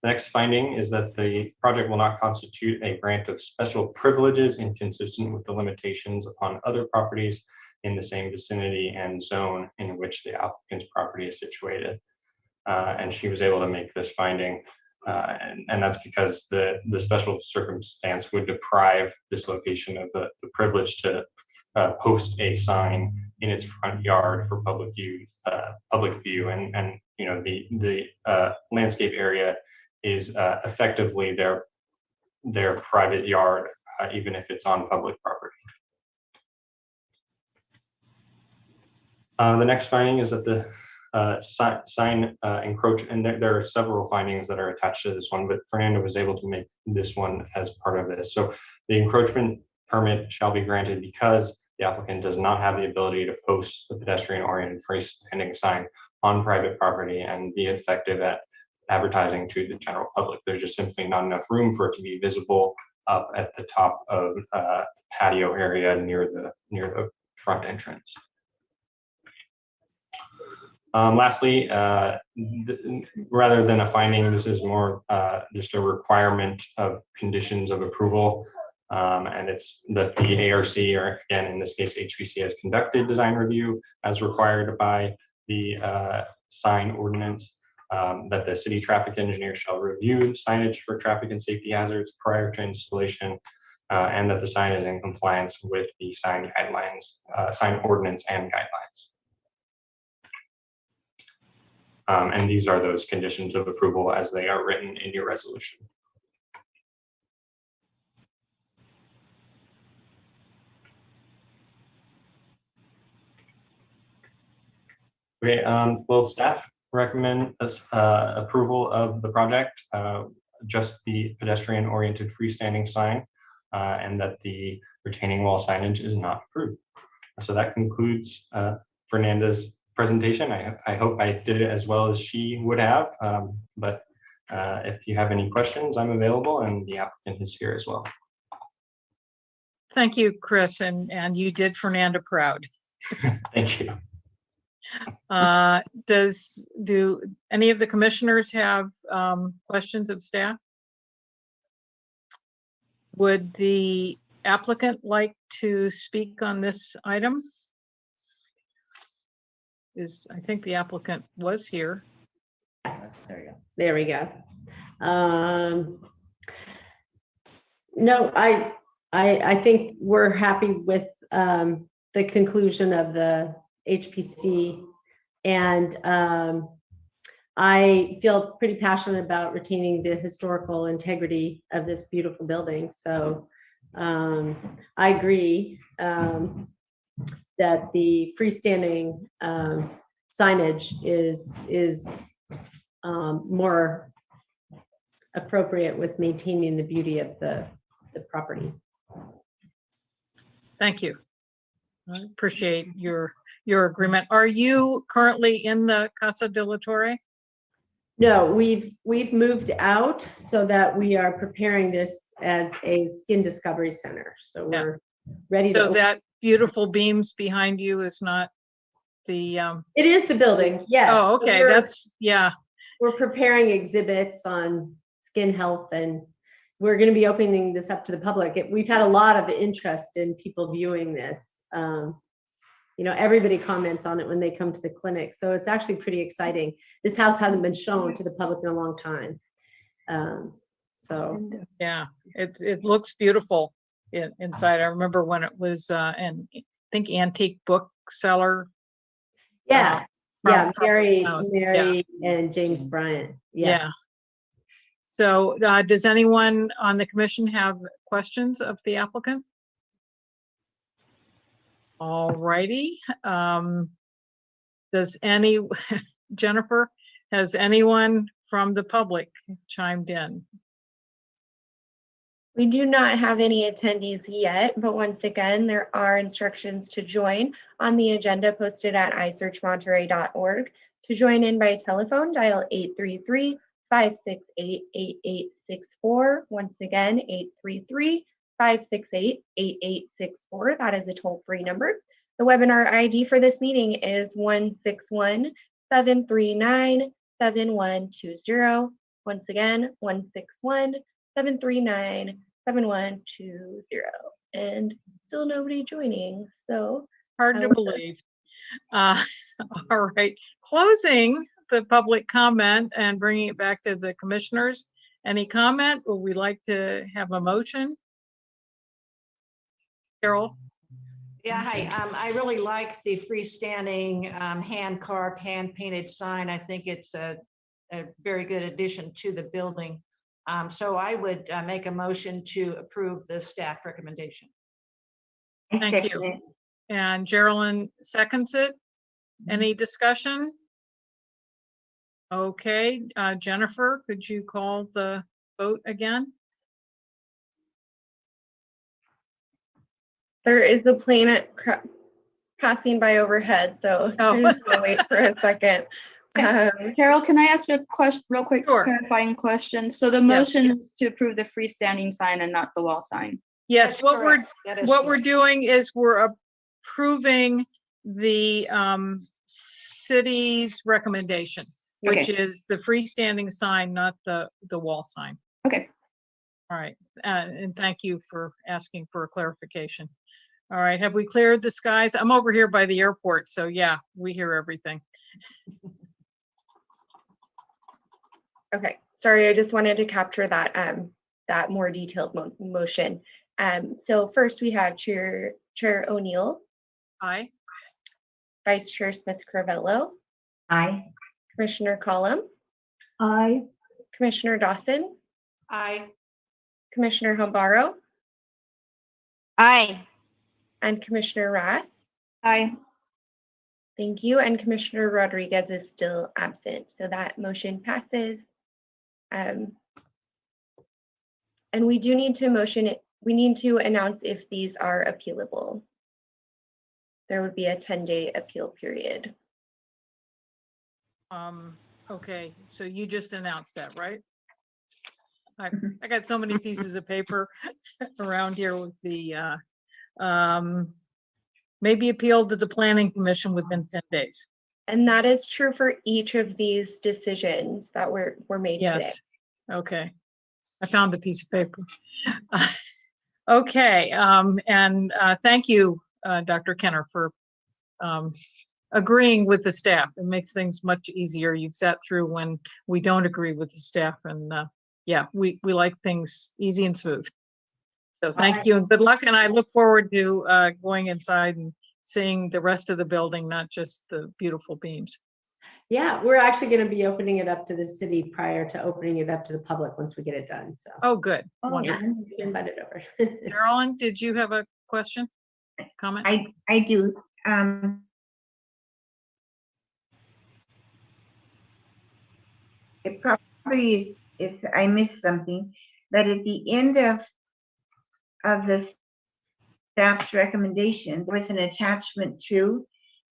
The next finding is that the project will not constitute a grant of special privileges inconsistent with the limitations upon other properties in the same vicinity and zone in which the applicant's property is situated. And she was able to make this finding. And that's because the special circumstance would deprive this location of the privilege to post a sign in its front yard for public view. And you know, the landscape area is effectively their private yard, even if it's on public property. The next finding is that the sign encroach, and there are several findings that are attached to this one, but Fernanda was able to make this one as part of this. So the encroachment permit shall be granted because the applicant does not have the ability to post the pedestrian-oriented freestanding sign on private property and be effective at advertising to the general public. There's just simply not enough room for it to be visible up at the top of the patio area near the front entrance. Lastly, rather than a finding, this is more just a requirement of conditions of approval. And it's that the ARC, or again, in this case, HPC, has conducted design review as required by the sign ordinance, that the city traffic engineer shall review signage for traffic and safety hazards prior to installation, and that the sign is in compliance with the sign guidelines, sign ordinance and guidelines. And these are those conditions of approval as they are written in your resolution. Okay, well, staff recommend approval of the project, just the pedestrian-oriented freestanding sign, and that the retaining wall signage is not approved. So that concludes Fernanda's presentation. I hope I did it as well as she would have, but if you have any questions, I'm available, and the applicant is here as well. Thank you, Chris, and you did Fernanda proud. Thank you. Do any of the commissioners have questions of staff? Would the applicant like to speak on this item? I think the applicant was here. Yes, there we go. No, I think we're happy with the conclusion of the HPC, and I feel pretty passionate about retaining the historical integrity of this beautiful building. So I agree that the freestanding signage is more appropriate with maintaining the beauty of the property. Thank you. I appreciate your agreement. Are you currently in the Casa de la Torre? No, we've moved out so that we are preparing this as a skin discovery center. So Yeah. we're ready to So open. that beautiful beams behind you is not the, It is the building, yes. oh, okay, that's, yeah, We're preparing exhibits on skin health, and we're going to be opening this up to the public. We've had a lot of interest in people viewing this. You know, everybody comments on it when they come to the clinic. So it's actually pretty exciting. This house hasn't been shown to the public in a long time. So yeah, it looks beautiful inside. I remember when it was, and I think antique bookseller. yeah, from this Mary house. Yeah. and James Bryant. Yeah. So does anyone on the commission have questions of the applicant? All righty. Does Jennifer, has anyone from the public chimed in? We do not have any attendees yet, but once again, there are instructions to join on the agenda posted at isearchmonterey.org. To join in by telephone, dial 833-568-8864. Once again, 833-568-8864. That is a toll-free number. The webinar ID for this meeting is 161-739-7120. Once again, 161-739-7120. And still nobody joining, so Hard to believe. All right, closing the public comment and bringing it back to the commissioners. Any comment? Would we like to have a motion? Carol? Yeah, hi. I really like the freestanding, hand-carved, hand-painted sign. I think it's a very good addition to the building. So I would make a motion to approve the staff recommendation. I Thank second you. it. And Geraldine seconds it. Any discussion? Okay, Jennifer, could you call the vote again? there is a plane passing by overhead, so Oh. I'm just gonna wait for a second. Carol, can I ask a question, real quick Sure. clarifying question? So the motion is to approve the freestanding sign and not the wall sign. Yes, That's what correct. That is we're correct. doing is we're approving the city's recommendation, which is the freestanding sign, not the wall sign. Okay. All right, and thank you for asking for a clarification. All right, have we cleared the skies? I'm over here by the airport, so yeah, we hear everything. Okay, sorry, I just wanted to capture that that more detailed motion. So first we have Chair O'Neill, Aye. Vice Chair Smith-Crivello, Aye. Commissioner Collum, Aye. Commissioner Dawson, Aye. Commissioner Hambaro, Aye. and Commissioner Rath. Aye. Thank you. And Commissioner Rodriguez is still absent, so that motion passes. And we do need to we need to announce if these are appealable. There would be a 10-day appeal period. Okay, so you just announced that, right? I got so many pieces of paper around here with the maybe appealed to the Planning Commission within 10 days. And that is true for each of these decisions that were made today. Yes. Okay. I found the piece of paper. Okay. And thank you, Dr. Kenner, for agreeing with the staff. It makes things much easier. You've sat through when we don't agree with the staff, and yeah, we like things easy and smooth. So thank you and good luck. And I look forward to going inside and seeing the rest of the building, not just the beautiful beams. yeah, we're actually going to be opening it up to the city prior to opening it up to the public once we get it done. So Oh, good. yeah, Wonderful. you can invite it over. Carolyn, did you have a question? Comment? I do. it probably is, I missed something, but at the end of the staff's recommendation, there was an attachment too.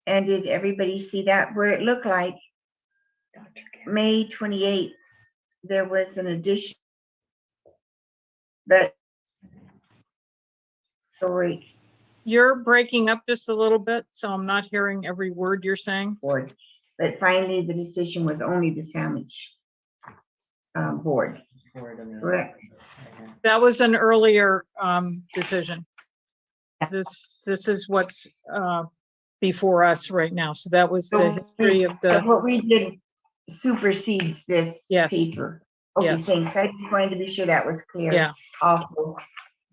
And did everybody see that, where it looked like May 28th, there was an addition, but story You're breaking up just a little bit, so I'm not hearing every word you're saying. board, but finally the decision was only the sandwich board, correct? That was an earlier decision. This is what's before us right now. So that was the history of So the, what we did supersedes this Yes. paper. Okay, Yes. thanks. I just wanted to be sure that was clear. Yeah. Also,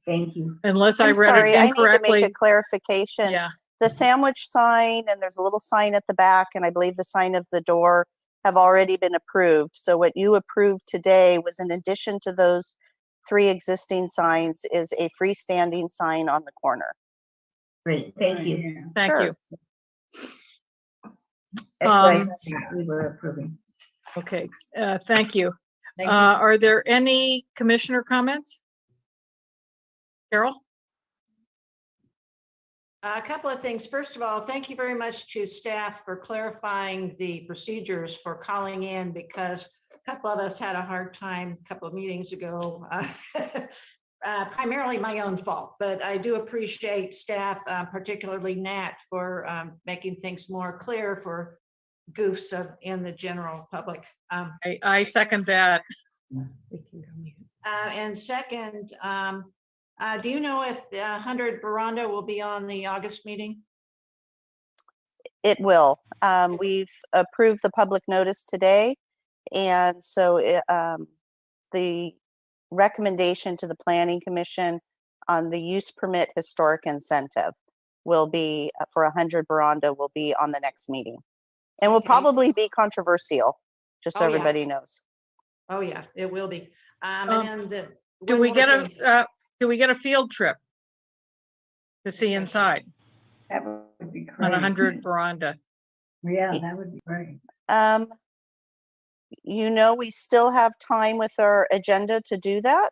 thank you. unless I I'm read sorry, it I need to make incorrectly. a clarification. Yeah, The sandwich sign, and there's a little sign at the back, and I believe the sign of the door have already been approved. So what you approved today was, in addition to those 3 existing signs, is a freestanding sign on the corner. Great, thank you. thank Sure. you. That's why Um, we were approving. Okay, thank you. Thank you. Are there any commissioner comments? Carol? A couple of things. First of all, thank you very much to staff for clarifying the procedures for calling in, because a couple of us had a hard time a couple of meetings ago. Primarily my own fault, but I do appreciate staff, particularly Nat, for making things more clear for goofs in the general public. I second that. And second, do you know if the 100 Veranda will be on the August meeting? It will. We've approved the public notice today, and so the recommendation to the Planning Commission on the use permit historic incentive will be for 100 Veranda will be on the next meeting, and will Okay. probably be controversial, just so Oh, yeah. everybody knows. Oh, yeah, it will be. And then Do one we more get thing. do we get a field trip to see inside That would be on great. 100 Veranda? Yeah, that would be great. You know, we still have time with our agenda to do that.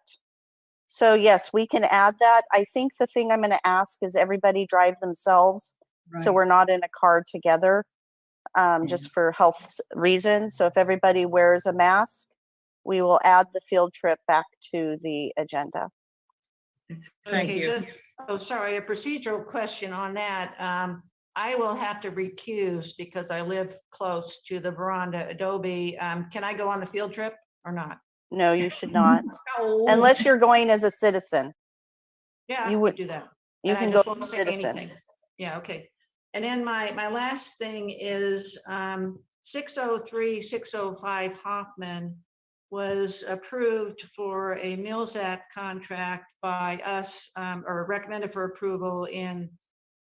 So yes, we can add that. I think the thing I'm going to ask is everybody drive themselves, so Right. we're not in a car together, just for health reasons. So if everybody wears a mask, we will add the field trip back to the agenda. Thank Okay, you. oh, sorry, a procedural question on that. I will have to recuse because I live close to the Veranda Adobe. Can I go on the field trip or not? No, you should not, Oh. unless you're going as a citizen. Yeah, I you would would- do that. You And I can just go won't as a say citizen. anything. Yeah, okay. And then my last thing is 603, 605 Hoffman was approved for a Mills Act contract by us, or recommended for approval in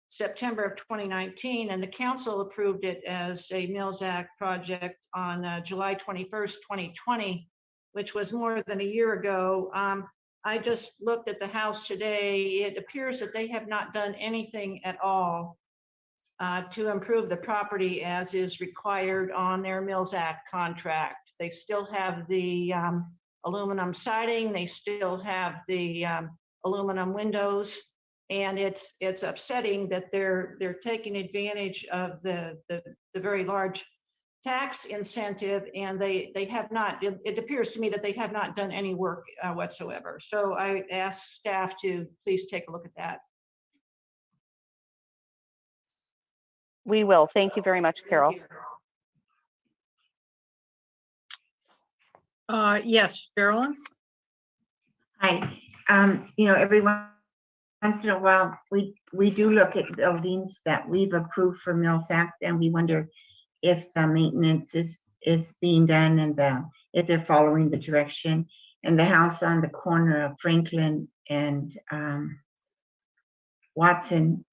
September of 2019, and the council approved it as a Mills Act project on July 21st, 2020, which was more than a year ago. I just looked at the house today. It appears that they have not done anything at all to improve the property as is required on their Mills Act contract. They still have the aluminum siding. They still have the aluminum windows. And it's upsetting that they're taking advantage of the very large tax incentive, and they have not, it appears to me that they have not done any work whatsoever. So I asked staff to please take a look at that. We will. Thank you very much, Carol. Yes, Carolyn? Hi, you know, every once in a while, we do look at buildings that we've approved for Mills Act, and we wonder if the maintenance is being done and if they're following the direction. And the house on the corner of Franklin and Watson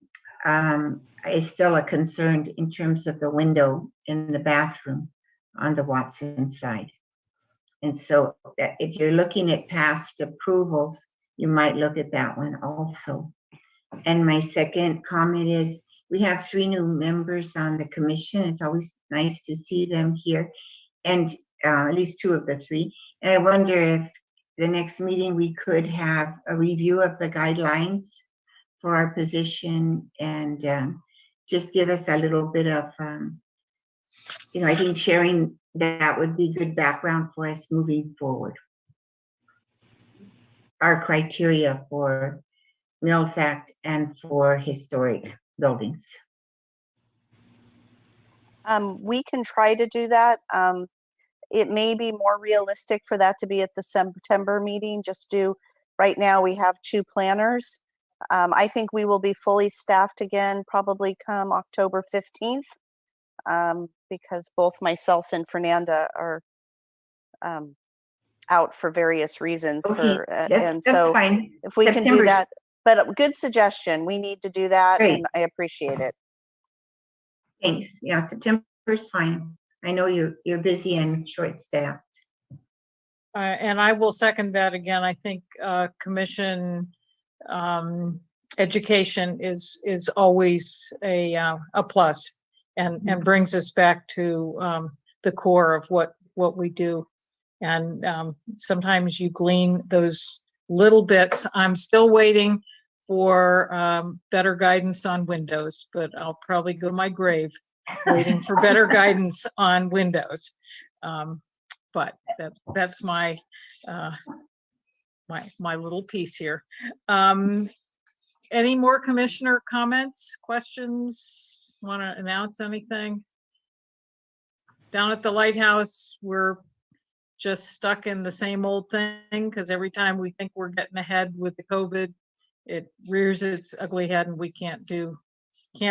is still a concern in terms of the window in the bathroom on the Watson side. And so if you're looking at past approvals, you might look at that one also. And my second comment is, we have 3 new members on the commission. It's always nice to see them here. And at least two of the three. And I wonder if the next meeting we could have a review of the guidelines for our position and just give us a little bit of, I think sharing that would be good background for us moving forward. Our criteria for Mills Act and for historic buildings. We can try to do that. It may be more realistic for that to be at the September meeting. Right now we have 2 planners. I think we will be fully staffed again, probably come October 15th, because both myself and Fernanda are out for various reasons. Okay, And that's so fine. if we can do September- that, but a good suggestion. We need to do that, Great. and I appreciate it. Thanks. Yeah, September's fine. I know you're busy and short-staffed. And I will second that again. I think commission education is always a plus and brings us back to the core of what we do. And sometimes you glean those little bits. I'm still waiting for better guidance on Windows, but I'll probably go to my grave waiting for better guidance on Windows. But that's my my little piece here. Any more commissioner comments, questions? Want to announce anything? Down at the lighthouse, we're just stuck in the same old thing because every time we think we're getting ahead with the COVID, it rears its ugly head and we can't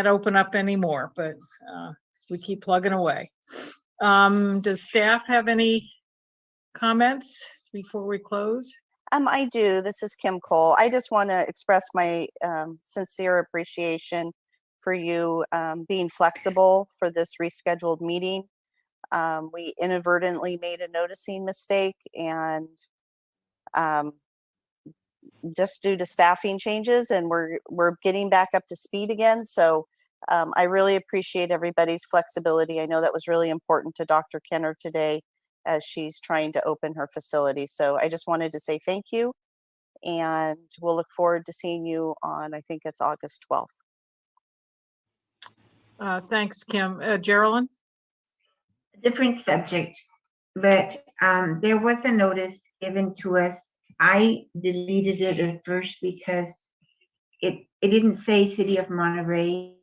open up anymore, but we keep plugging away. Does staff have any comments before we close? I do. This is Kim Cole. I just want to express my sincere appreciation for you being flexible for this rescheduled meeting. We inadvertently made a noticing mistake, and just due to staffing changes, and we're getting back up to speed again. So I really appreciate everybody's flexibility. I know that was really important to Dr. Kenner today as she's trying to open her facility. So I just wanted to say thank you, and we'll look forward to seeing you on, I think it's August 12th. Thanks, Kim. Geraldine? Different subject, but there was a notice given to us. I deleted it at first because it didn't say City of Monterey.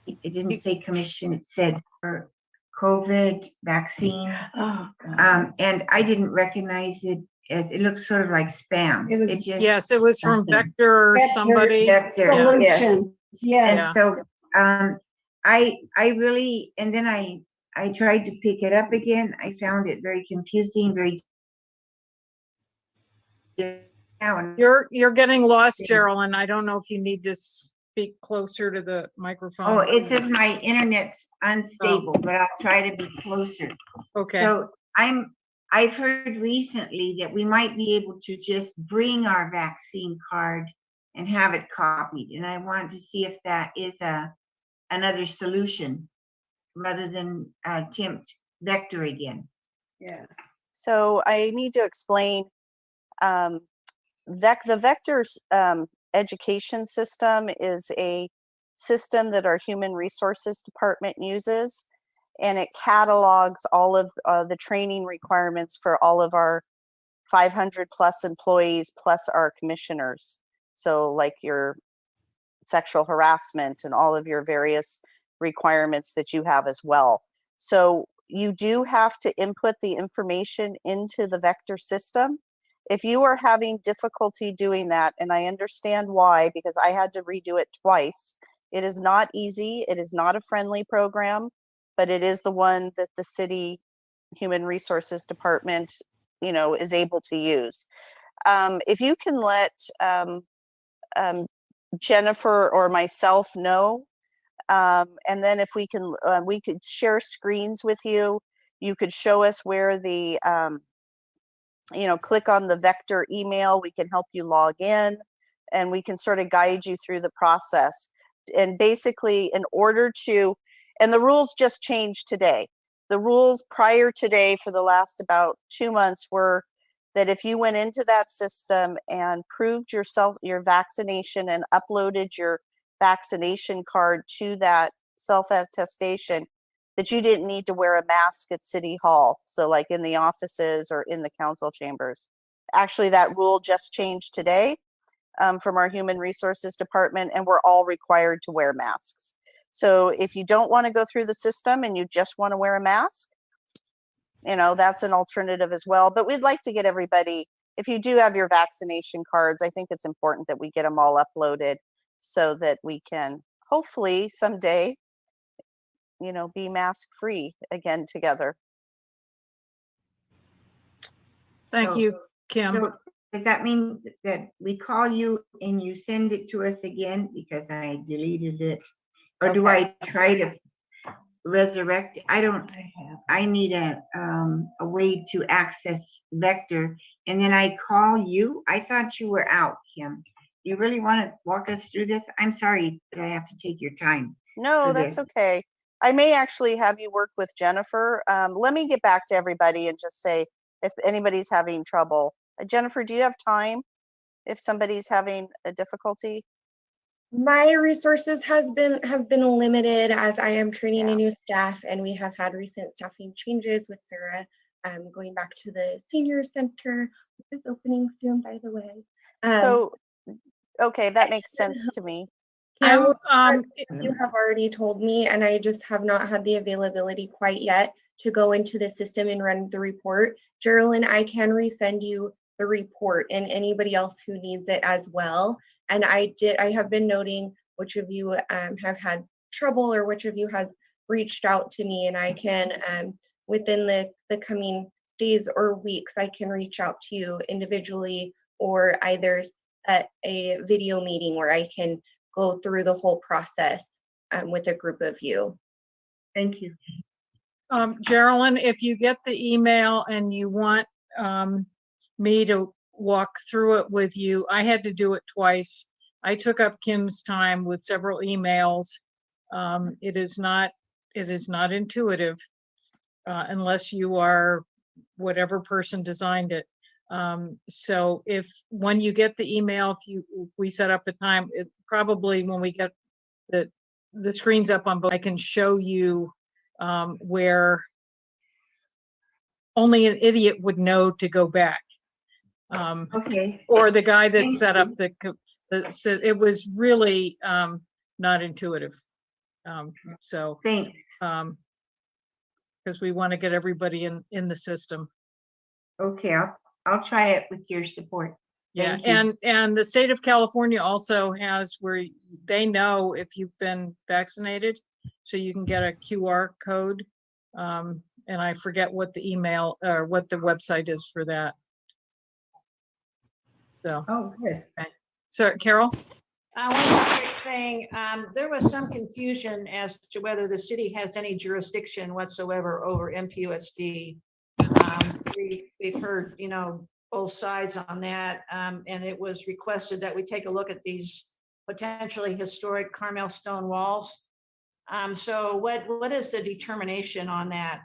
It didn't say commission. It said for COVID vaccine. Oh, And I didn't recognize it as, it looked sort of like spam. It was- just, Yes, it was from something. Vector or somebody. Vector, yes. Solutions, yes. And so I really, and then I tried to pick it up again. I found it very confusing, very. You're getting lost, Geraldine. I don't know if you need to speak closer to the microphone. Oh, it says my internet's unstable, but I'll try to be closer. Okay. So I've heard recently that we might be able to just bring our vaccine card and have it copied. And I want to see if that is another solution rather than attempt Vector again. Yes. So I need to explain the Vector's education system is a system that our Human Resources Department uses, and it catalogs all of the training requirements for all of our 500 plus employees plus our commissioners. So like your sexual harassment and all of your various requirements that you have as well. So you do have to input the information into the Vector system. If you are having difficulty doing that, and I understand why, because I had to redo it twice, it is not easy. It is not a friendly program, but it is the one that the city Human Resources Department, is able to use. If you can let Jennifer or myself know, and then if we could share screens with you. You could show us where the click on the Vector email. We can help you log in, and we can sort of guide you through the process. And basically, in order to, And the rules just changed today. The rules prior today for the last about 2 months were that if you went into that system and proved your vaccination and uploaded your vaccination card to that self-attestation, that you didn't need to wear a mask at City Hall. So like in the offices or in the council chambers. Actually, that rule just changed today from our Human Resources Department, and we're all required to wear masks. So if you don't want to go through the system and you just want to wear a mask, that's an alternative as well. But we'd like to get everybody, if you do have your vaccination cards, I think it's important that we get them all uploaded so that we can hopefully someday, be mask free again together. Thank So- you, Kim. So does that mean that we call you and you send it to us again because I deleted it? Or do I try to resurrect? I need a way to access Vector, and then I call you. I thought you were out, Kim. You really want to walk us through this? I'm sorry that I have to take your time. No, for that's this. okay. I may actually have you work with Jennifer. Let me get back to everybody and just say if anybody's having trouble. Jennifer, do you have time if somebody's having a difficulty? My resources have been limited as I am training a new staff, and we have had recent staffing changes with Sarah going back to the senior center, which is opening soon, by the way. Okay, that makes sense to me. I will, Kim, you have already told me, and I just have not had the availability quite yet to go into the system and run the report. Geraldine, I can resend you the report and anybody else who needs it as well. And I have been noting which of you have had trouble or which of you has reached out to me, and I can, within the coming days or weeks, I can reach out to you individually or either at a video meeting where I can go through the whole process with a group of you. Thank you. Geraldine, if you get the email and you want me to walk through it with you, I had to do it twice. I took up Kim's time with several emails. It is not intuitive unless you are whatever person designed it. So when you get the email, if we set up a time, it probably when we get the screens up on both, I can show you where only an idiot would know to go back. Okay. Or the guy that Thank set up you. it was really not intuitive. So Thanks. because we want to get everybody in the system. Okay, I'll try it with your support. Yeah, Thank you. and the state of California also has where they know if you've been vaccinated, so you can get a QR code. And I forget what the email or what the website is for that. So, Oh, good. so Carol? One quick thing, there was some confusion as to whether the city has any jurisdiction whatsoever over MPUSD. We've heard, both sides on that, and it was requested that we take a look at these potentially historic Carmel stone walls. So what is the determination on that?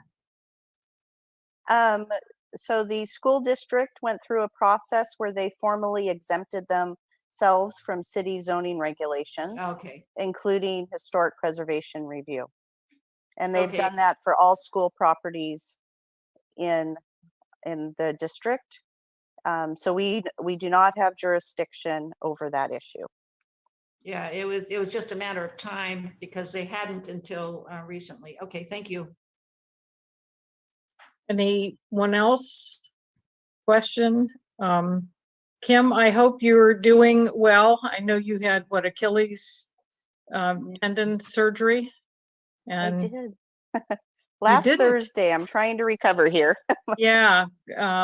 So the school district went through a process where they formally exempted themselves from city zoning regulations, Okay, including historic preservation review. And they've Okay. done that for all school properties in the district. So we do not have jurisdiction over that issue. yeah, it was just a matter of time because they hadn't until recently. Okay, thank you. Anyone else? Question? Kim, I hope you're doing well. I know you had Achilles tendon surgery. I And did. Last didn't? Thursday, I'm trying to recover here. yeah,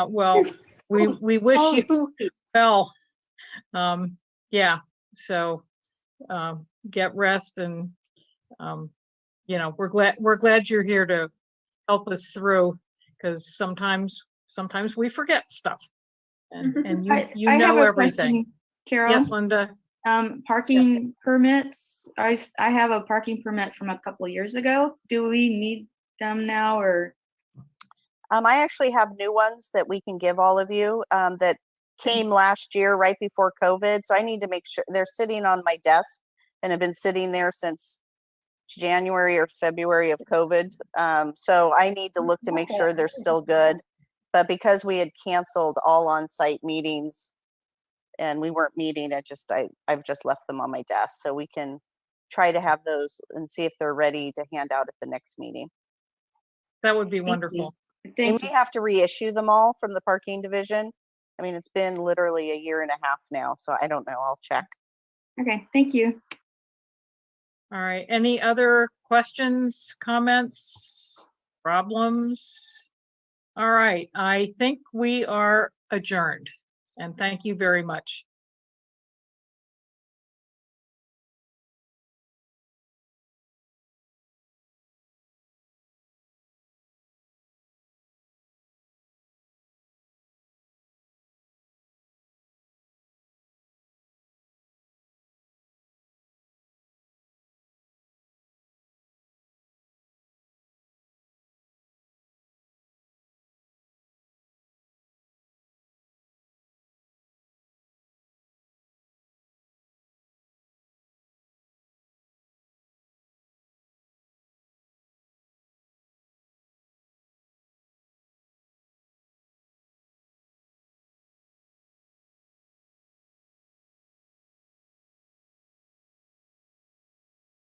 well, we wish you well. Yeah, so get rest, and we're glad you're here to help us through, because sometimes we forget stuff, and you I have know a everything. question, Carol. Yes, Linda. Parking permits, I have a parking permit from a couple years ago. Do we need them now or? I actually have new ones that we can give all of you that came last year right before COVID. So I need to make sure they're sitting on my desk and have been sitting there since January or February of COVID. So I need to look to make sure they're still good. But because we had canceled all on-site meetings and we weren't meeting, I've just left them on my desk. So we can try to have those and see if they're ready to hand out at the next meeting. That would be you. wonderful. We Thank may you. have to reissue them all from the parking division. I mean, it's been literally a year and a half now, so I don't know. I'll check. Okay, thank you. All right, any other questions, comments, problems? All right, I think we are adjourned, and thank you very much.